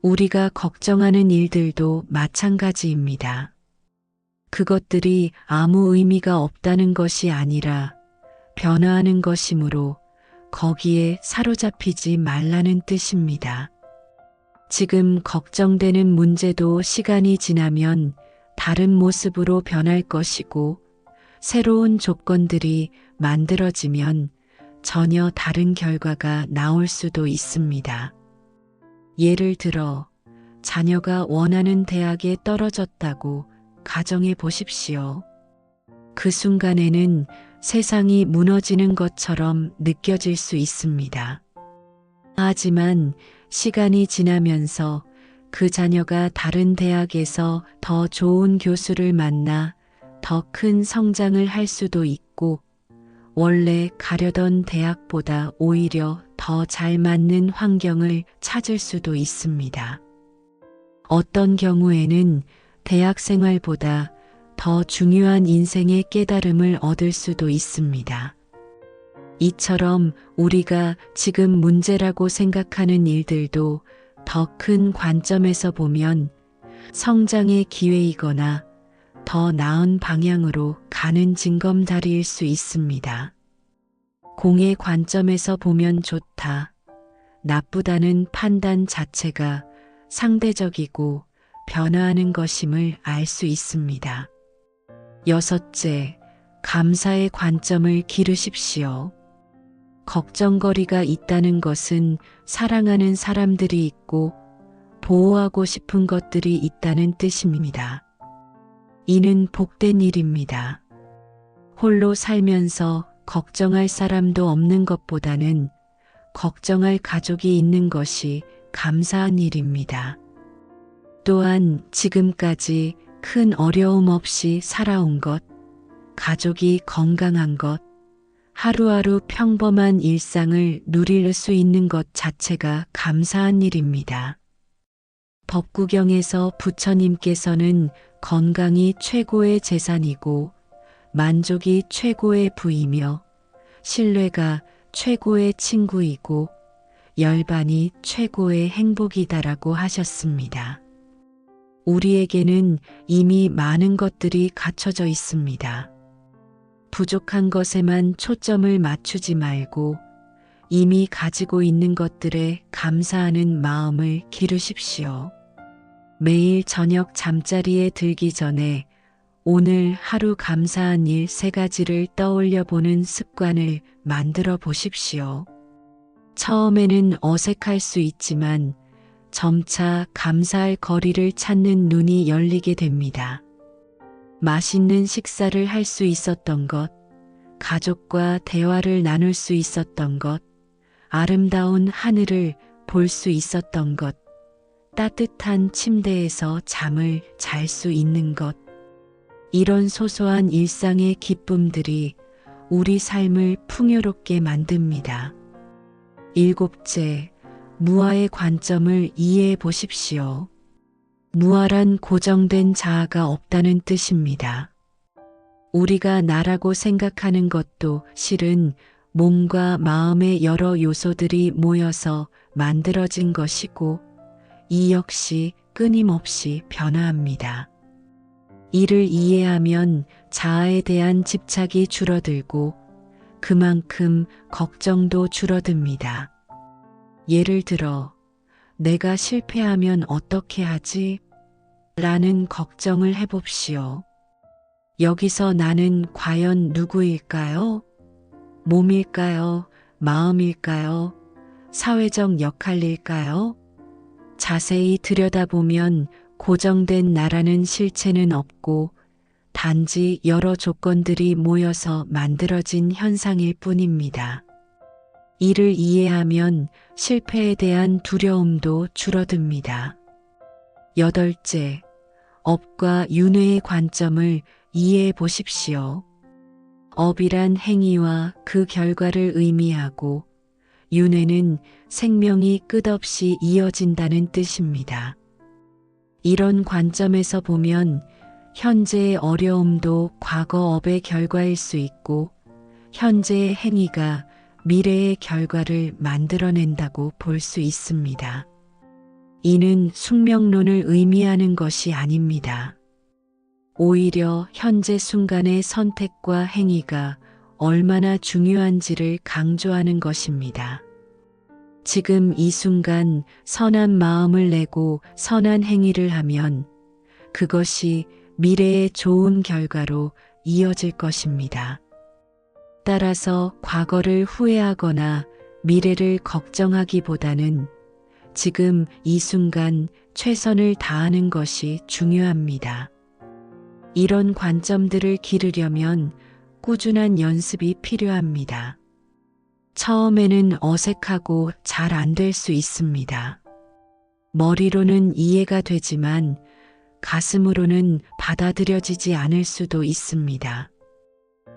우리가 걱정하는 일들도 마찬가지입니다. 그것들이 아무 의미가 없다는 것이 아니라 변화하는 것이므로 거기에 사로잡히지 말라는 뜻입니다. 지금 걱정되는 문제도 시간이 지나면 다른 모습으로 변할 것이고 새로운 조건들이 만들어지면 전혀 다른 결과가 나올 수도 있습니다. 예를 들어 자녀가 원하는 대학에 떨어졌다고 가정해 보십시오. 그 순간에는 세상이 무너지는 것처럼 느껴질 수 있습니다. 하지만 시간이 지나면서 그 자녀가 다른 대학에서 더 좋은 교수를 만나 더 큰 성장을 할 수도 있고, 원래 가려던 대학보다 오히려 더 잘 맞는 환경을 찾을 수도 있습니다. 어떤 경우에는 대학 생활보다 더 중요한 인생의 깨달음을 얻을 수도 있습니다. 이처럼 우리가 지금 문제라고 생각하는 일들도 더 큰 관점에서 보면 성장의 기회이거나 더 나은 방향으로 가는 징검다리일 수 있습니다. 공의 관점에서 보면 좋다, 나쁘다는 판단 자체가 상대적이고 변화하는 것임을 알 수 있습니다. 여섯째, 감사의 관점을 기르십시오. 걱정거리가 있다는 것은 사랑하는 사람들이 있고 보호하고 싶은 것들이 있다는 뜻입니다. 이는 복된 일입니다. 홀로 살면서 걱정할 사람도 없는 것보다는 걱정할 가족이 있는 것이 감사한 일입니다. 또한 지금까지 큰 어려움 없이 살아온 것, 가족이 건강한 것, 하루하루 평범한 일상을 누릴 수 있는 것 자체가 감사한 일입니다. 법구경에서 부처님께서는 건강이 최고의 재산이고 만족이 최고의 부이며 신뢰가 최고의 친구이고 열반이 최고의 행복이다라고 하셨습니다. 우리에게는 이미 많은 것들이 갖춰져 있습니다. 부족한 것에만 초점을 맞추지 말고 이미 가지고 있는 것들에 감사하는 마음을 기르십시오. 매일 저녁 잠자리에 들기 전에 오늘 하루 감사한 일 3가지를 떠올려 보는 습관을 만들어 보십시오. 처음에는 어색할 수 있지만 점차 감사할 거리를 찾는 눈이 열리게 됩니다. 맛있는 식사를 할 수 있었던 것, 가족과 대화를 나눌 수 있었던 것, 아름다운 하늘을 볼 수 있었던 것, 따뜻한 침대에서 잠을 잘 수 있는 것, 이런 소소한 일상의 기쁨들이 우리 삶을 풍요롭게 만듭니다. 7째, 무아의 관점을 이해해 보십시오. 무아란 고정된 자아가 없다는 뜻입니다. 우리가 나라고 생각하는 것도 실은 몸과 마음의 여러 요소들이 모여서 만들어진 것이고 이 역시 끊임없이 변화합니다. 이를 이해하면 자아에 대한 집착이 줄어들고 그만큼 걱정도 줄어듭니다. 예를 들어 내가 실패하면 어떻게 하지? 라는 걱정을 해봅시오. 여기서 나는 과연 누구일까요? 몸일까요? 마음일까요? 사회적 역할일까요? 자세히 들여다보면 고정된 나라는 실체는 없고 단지 여러 조건들이 모여서 만들어진 현상일 뿐입니다. 이를 이해하면 실패에 대한 두려움도 줄어듭니다. 8째, 업과 윤회의 관점을 이해해 보십시오. 업이란 행위와 그 결과를 의미하고 윤회는 생명이 끝없이 이어진다는 뜻입니다. 이런 관점에서 보면 현재의 어려움도 과거 업의 결과일 수 있고 현재의 행위가 미래의 결과를 만들어낸다고 볼 수 있습니다. 이는 숙명론을 의미하는 것이 아닙니다. 오히려 현재 순간의 선택과 행위가 얼마나 중요한지를 강조하는 것입니다. 지금 이 순간 선한 마음을 내고 선한 행위를 하면 그것이 미래의 좋은 결과로 이어질 것입니다. 따라서 과거를 후회하거나 미래를 걱정하기보다는 지금 이 순간 최선을 다하는 것이 중요합니다. 이런 관점들을 기르려면 꾸준한 연습이 필요합니다. 처음에는 어색하고 잘 안 될 수 있습니다. 머리로는 이해가 되지만 가슴으로는 받아들여지지 않을 수도 있습니다.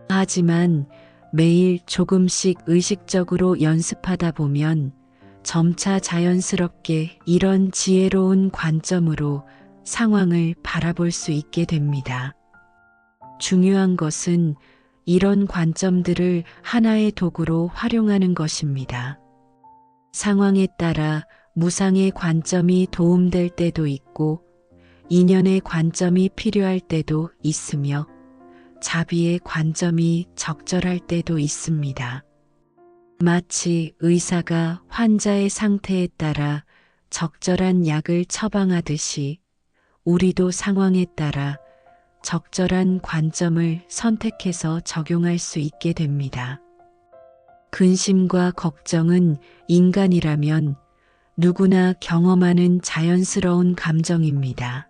하지만 매일 조금씩 의식적으로 연습하다 보면 점차 자연스럽게 이런 지혜로운 관점으로 상황을 바라볼 수 있게 됩니다. 중요한 것은 이런 관점들을 하나의 도구로 활용하는 것입니다. 상황에 따라 무상의 관점이 도움될 때도 있고 인연의 관점이 필요할 때도 있으며 자비의 관점이 적절할 때도 있습니다. 마치 의사가 환자의 상태에 따라 적절한 약을 처방하듯이 우리도 상황에 따라 적절한 관점을 선택해서 적용할 수 있게 됩니다. 근심과 걱정은 인간이라면 누구나 경험하는 자연스러운 감정입니다.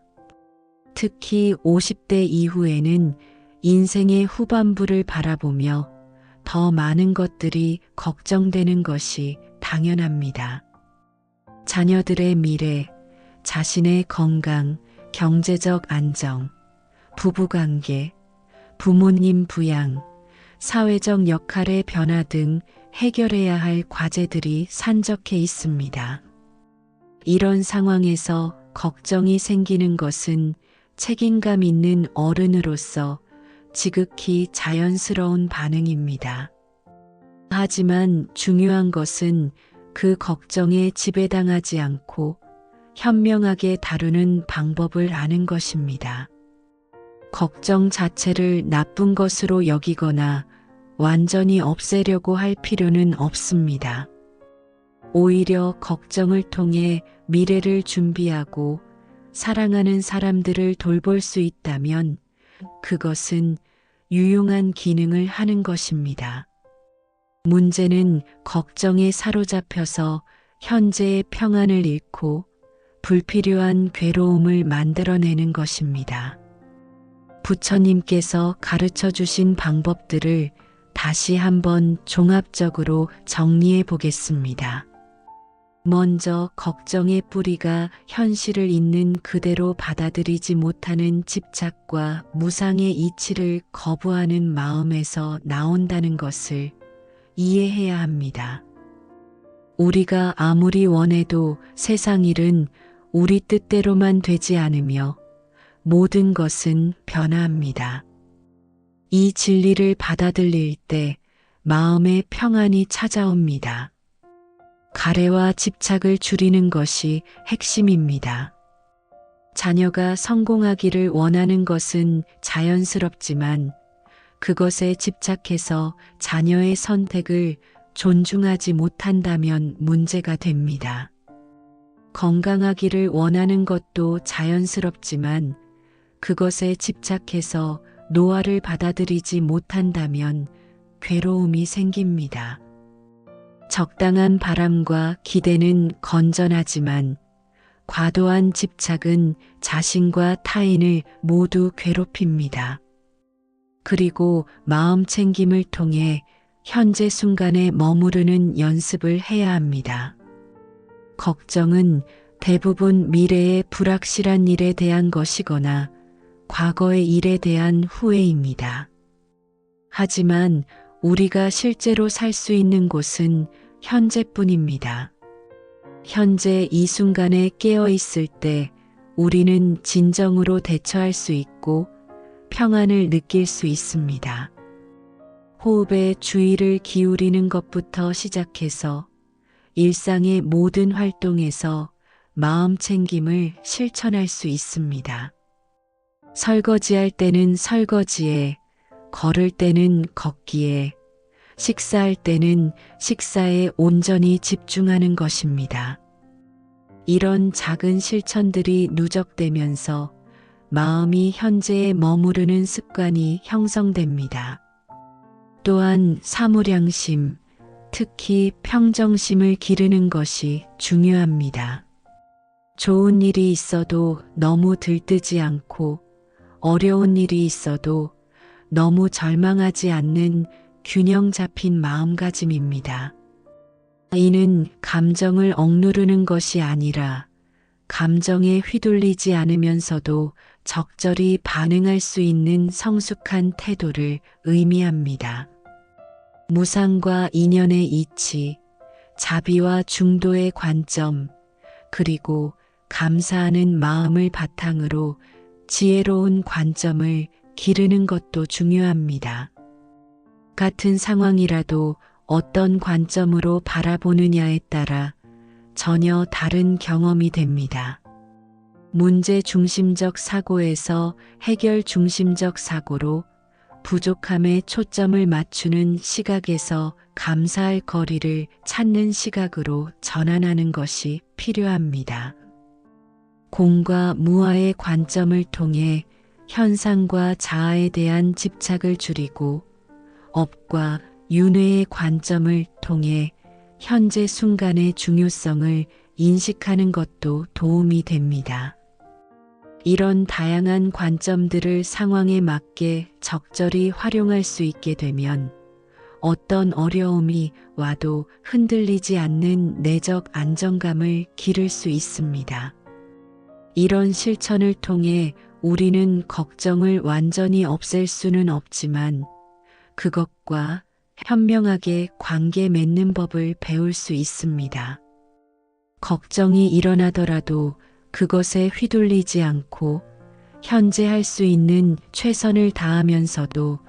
특히 50대 이후에는 인생의 후반부를 바라보며 더 많은 것들이 걱정되는 것이 당연합니다. 자녀들의 미래, 자신의 건강, 경제적 안정, 부부관계, 부모님 부양, 사회적 역할의 변화 등 해결해야 할 과제들이 산적해 있습니다. 이런 상황에서 걱정이 생기는 것은 책임감 있는 어른으로서 지극히 자연스러운 반응입니다. 하지만 중요한 것은 그 걱정에 지배당하지 않고 현명하게 다루는 방법을 아는 것입니다. 걱정 자체를 나쁜 것으로 여기거나 완전히 없애려고 할 필요는 없습니다. 오히려 걱정을 통해 미래를 준비하고 사랑하는 사람들을 돌볼 수 있다면 그것은 유용한 기능을 하는 것입니다. 문제는 걱정에 사로잡혀서 현재의 평안을 잃고 불필요한 괴로움을 만들어내는 것입니다. 부처님께서 가르쳐 주신 방법들을 다시 한번 종합적으로 정리해 보겠습니다. 먼저 걱정의 뿌리가 현실을 있는 그대로 받아들이지 못하는 집착과 무상의 이치를 거부하는 마음에서 나온다는 것을 이해해야 합니다. 우리가 아무리 원해도 세상 일은 우리 뜻대로만 되지 않으며 모든 것은 변화합니다. 이 진리를 받아들일 때 마음의 평안이 찾아옵니다. 가래와 집착을 줄이는 것이 핵심입니다. 자녀가 성공하기를 원하는 것은 자연스럽지만 그것에 집착해서 자녀의 선택을 존중하지 못한다면 문제가 됩니다. 건강하기를 원하는 것도 자연스럽지만 그것에 집착해서 노화를 받아들이지 못한다면 괴로움이 생깁니다. 적당한 바람과 기대는 건전하지만 과도한 집착은 자신과 타인을 모두 괴롭힙니다. 그리고 마음 챙김을 통해 현재 순간에 머무르는 연습을 해야 합니다. 걱정은 대부분 미래의 불확실한 일에 대한 것이거나 과거의 일에 대한 후회입니다. 하지만 우리가 실제로 살 수 있는 곳은 현재뿐입니다. 현재 이 순간에 깨어 있을 때 우리는 진정으로 대처할 수 있고 평안을 느낄 수 있습니다. 호흡에 주의를 기울이는 것부터 시작해서 일상의 모든 활동에서 마음 챙김을 실천할 수 있습니다. 설거지할 때는 설거지에, 걸을 때는 걷기에, 식사할 때는 식사에 온전히 집중하는 것입니다. 이런 작은 실천들이 누적되면서 마음이 현재에 머무르는 습관이 형성됩니다. 또한 사무량심, 특히 평정심을 기르는 것이 중요합니다. 좋은 일이 있어도 너무 들뜨지 않고 어려운 일이 있어도 너무 절망하지 않는 균형 잡힌 마음가짐입니다. 이는 감정을 억누르는 것이 아니라 감정에 휘둘리지 않으면서도 적절히 반응할 수 있는 성숙한 태도를 의미합니다. 무상과 인연의 이치, 자비와 중도의 관점, 그리고 감사하는 마음을 바탕으로 지혜로운 관점을 기르는 것도 중요합니다. 같은 상황이라도 어떤 관점으로 바라보느냐에 따라 전혀 다른 경험이 됩니다. 문제 중심적 사고에서 해결 중심적 사고로, 부족함에 초점을 맞추는 시각에서 감사할 거리를 찾는 시각으로 전환하는 것이 필요합니다. 공과 무아의 관점을 통해 현상과 자아에 대한 집착을 줄이고, 업과 윤회의 관점을 통해 현재 순간의 중요성을 인식하는 것도 도움이 됩니다. 이런 다양한 관점들을 상황에 맞게 적절히 활용할 수 있게 되면 어떤 어려움이 와도 흔들리지 않는 내적 안정감을 기를 수 있습니다. 이런 실천을 통해 우리는 걱정을 완전히 없앨 수는 없지만 그것과 현명하게 관계 맺는 법을 배울 수 있습니다. 걱정이 일어나더라도 그것에 휘둘리지 않고 현재 할 수 있는 최선을 다하면서도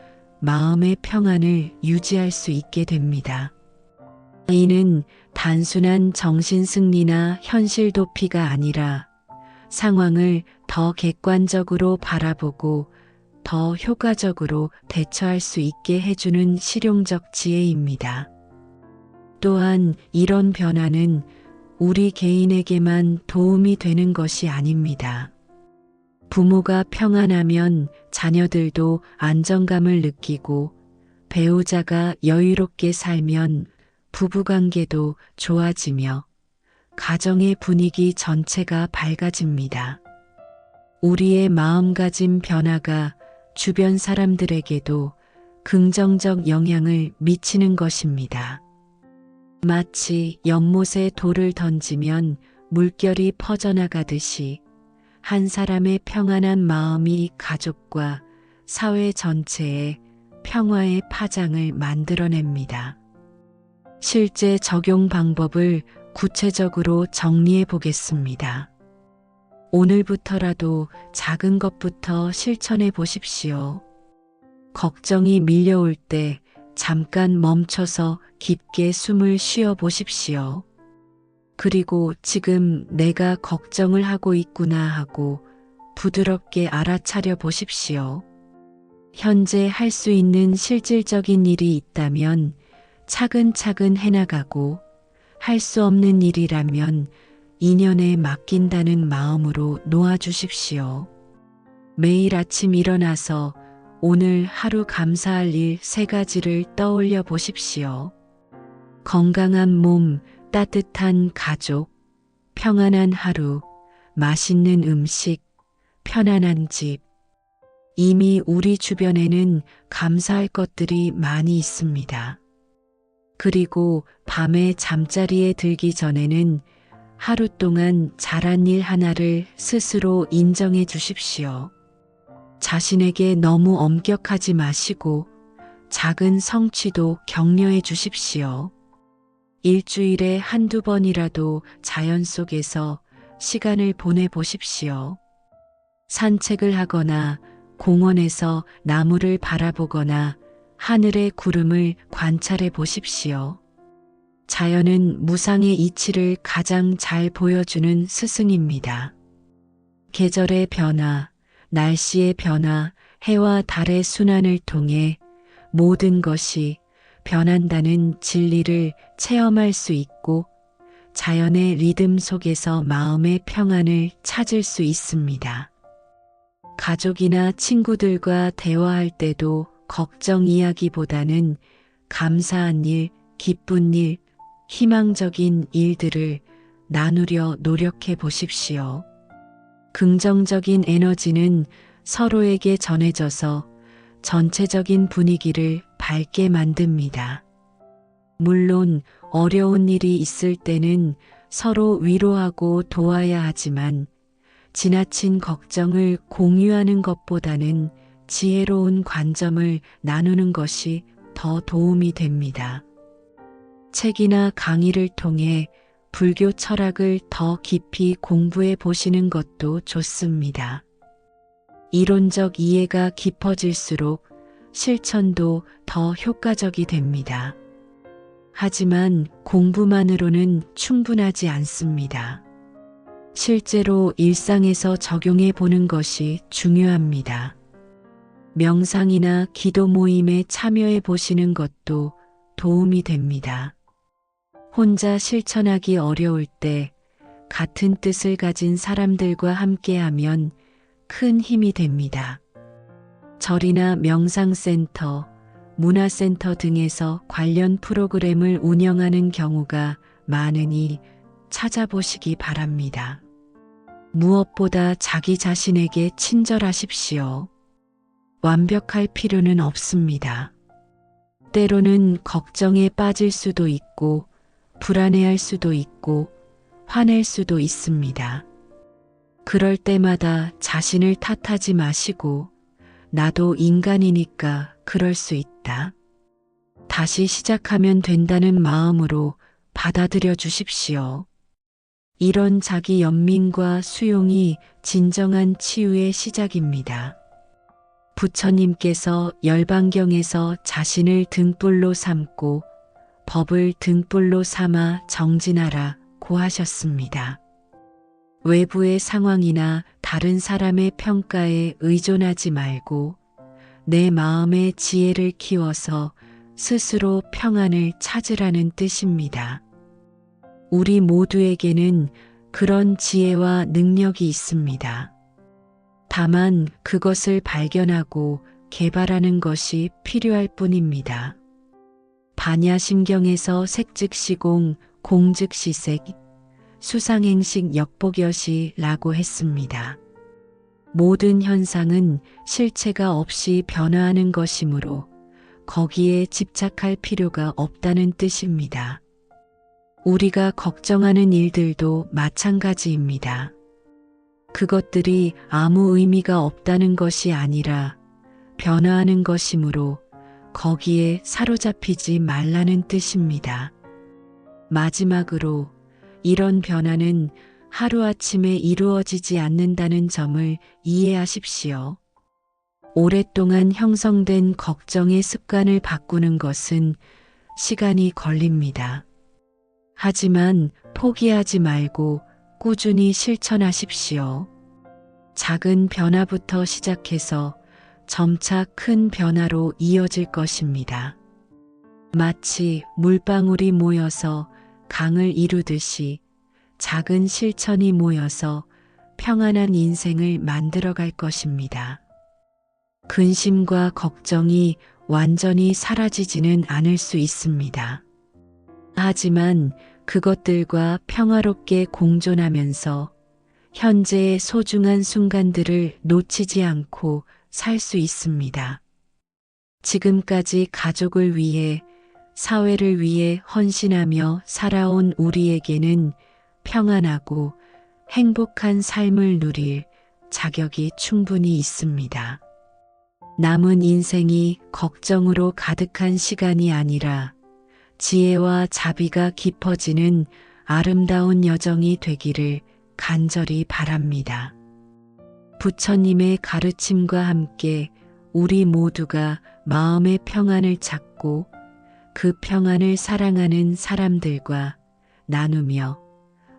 마음의 평안을 유지할 수 있게 됩니다. 이는 단순한 정신 승리나 현실 도피가 아니라 상황을 더 객관적으로 바라보고 더 효과적으로 대처할 수 있게 해주는 실용적 지혜입니다. 또한 이런 변화는 우리 개인에게만 도움이 되는 것이 아닙니다. 부모가 평안하면 자녀들도 안정감을 느끼고, 배우자가 여유롭게 살면 부부관계도 좋아지며 가정의 분위기 전체가 밝아집니다. 우리의 마음가짐 변화가 주변 사람들에게도 긍정적 영향을 미치는 것입니다. 마치 연못에 돌을 던지면 물결이 퍼져나가듯이 한 사람의 평안한 마음이 가족과 사회 전체에 평화의 파장을 만들어냅니다. 실제 적용 방법을 구체적으로 정리해 보겠습니다. 오늘부터라도 작은 것부터 실천해 보십시오. 걱정이 밀려올 때 잠깐 멈춰서 깊게 숨을 쉬어 보십시오. 그리고 지금 내가 걱정을 하고 있구나 하고 부드럽게 알아차려 보십시오. 현재 할 수 있는 실질적인 일이 있다면 차근차근 해나가고, 할 수 없는 일이라면 인연에 맡긴다는 마음으로 놓아주십시오. 매일 아침 일어나서 오늘 하루 감사할 일 3가지를 떠올려 보십시오. 건강한 몸, 따뜻한 가족, 평안한 하루, 맛있는 음식, 편안한 집. 이미 우리 주변에는 감사할 것들이 많이 있습니다. 그리고 밤에 잠자리에 들기 전에는 하루 동안 잘한 일 하나를 스스로 인정해 주십시오. 자신에게 너무 엄격하지 마시고 작은 성취도 격려해 주십시오. 일주일에 한두 번이라도 자연 속에서 시간을 보내보십시오. 산책을 하거나 공원에서 나무를 바라보거나 하늘의 구름을 관찰해 보십시오. 자연은 무상의 이치를 가장 잘 보여주는 스승입니다. 계절의 변화, 날씨의 변화, 해와 달의 순환을 통해 모든 것이 변한다는 진리를 체험할 수 있고, 자연의 리듬 속에서 마음의 평안을 찾을 수 있습니다. 가족이나 친구들과 대화할 때도 걱정 이야기보다는 감사한 일, 기쁜 일, 희망적인 일들을 나누려 노력해 보십시오. 긍정적인 에너지는 서로에게 전해져서 전체적인 분위기를 밝게 만듭니다. 물론 어려운 일이 있을 때는 서로 위로하고 도와야 하지만 지나친 걱정을 공유하는 것보다는 지혜로운 관점을 나누는 것이 더 도움이 됩니다. 책이나 강의를 통해 불교 철학을 더 깊이 공부해 보시는 것도 좋습니다. 이론적 이해가 깊어질수록 실천도 더 효과적이 됩니다. 하지만 공부만으로는 충분하지 않습니다. 실제로 일상에서 적용해 보는 것이 중요합니다. 명상이나 기도 모임에 참여해 보시는 것도 도움이 됩니다. 혼자 실천하기 어려울 때 같은 뜻을 가진 사람들과 함께하면 큰 힘이 됩니다. 절이나 명상센터, 문화센터 등에서 관련 프로그램을 운영하는 경우가 많으니 찾아보시기 바랍니다. 무엇보다 자기 자신에게 친절하십시오. 완벽할 필요는 없습니다. 때로는 걱정에 빠질 수도 있고, 불안해할 수도 있고, 화낼 수도 있습니다. 그럴 때마다 자신을 탓하지 마시고, 나도 인간이니까 그럴 수 있다. 다시 시작하면 된다는 마음으로 받아들여 주십시오. 이런 자기 연민과 수용이 진정한 치유의 시작입니다. 부처님께서 열반경에서 자신을 등불로 삼고 법을 등불로 삼아 정진하라고 하셨습니다. 외부의 상황이나 다른 사람의 평가에 의존하지 말고 내 마음의 지혜를 키워서 스스로 평안을 찾으라는 뜻입니다. 우리 모두에게는 그런 지혜와 능력이 있습니다. 다만 그것을 발견하고 개발하는 것이 필요할 뿐입니다. 반야심경에서 색즉시공, 공즉시색, 수상행식 역복여시라고 했습니다. 모든 현상은 실체가 없이 변화하는 것이므로 거기에 집착할 필요가 없다는 뜻입니다. 우리가 걱정하는 일들도 마찬가지입니다. 그것들이 아무 의미가 없다는 것이 아니라 변화하는 것이므로 거기에 사로잡히지 말라는 뜻입니다. 마지막으로 이런 변화는 하루아침에 이루어지지 않는다는 점을 이해하십시오. 오랫동안 형성된 걱정의 습관을 바꾸는 것은 시간이 걸립니다. 하지만 포기하지 말고 꾸준히 실천하십시오. 작은 변화부터 시작해서 점차 큰 변화로 이어질 것입니다. 마치 물방울이 모여서 강을 이루듯이 작은 실천이 모여서 평안한 인생을 만들어갈 것입니다. 근심과 걱정이 완전히 사라지지는 않을 수 있습니다. 하지만 그것들과 평화롭게 공존하면서 현재의 소중한 순간들을 놓치지 않고 살 수 있습니다. 지금까지 가족을 위해, 사회를 위해 헌신하며 살아온 우리에게는 평안하고 행복한 삶을 누릴 자격이 충분히 있습니다. 남은 인생이 걱정으로 가득한 시간이 아니라 지혜와 자비가 깊어지는 아름다운 여정이 되기를 간절히 바랍니다. 부처님의 가르침과 함께 우리 모두가 마음의 평안을 찾고 그 평안을 사랑하는 사람들과 나누며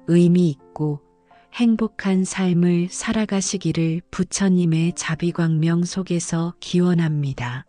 의미 있고 행복한 삶을 살아가시기를 부처님의 자비광명 속에서 기원합니다.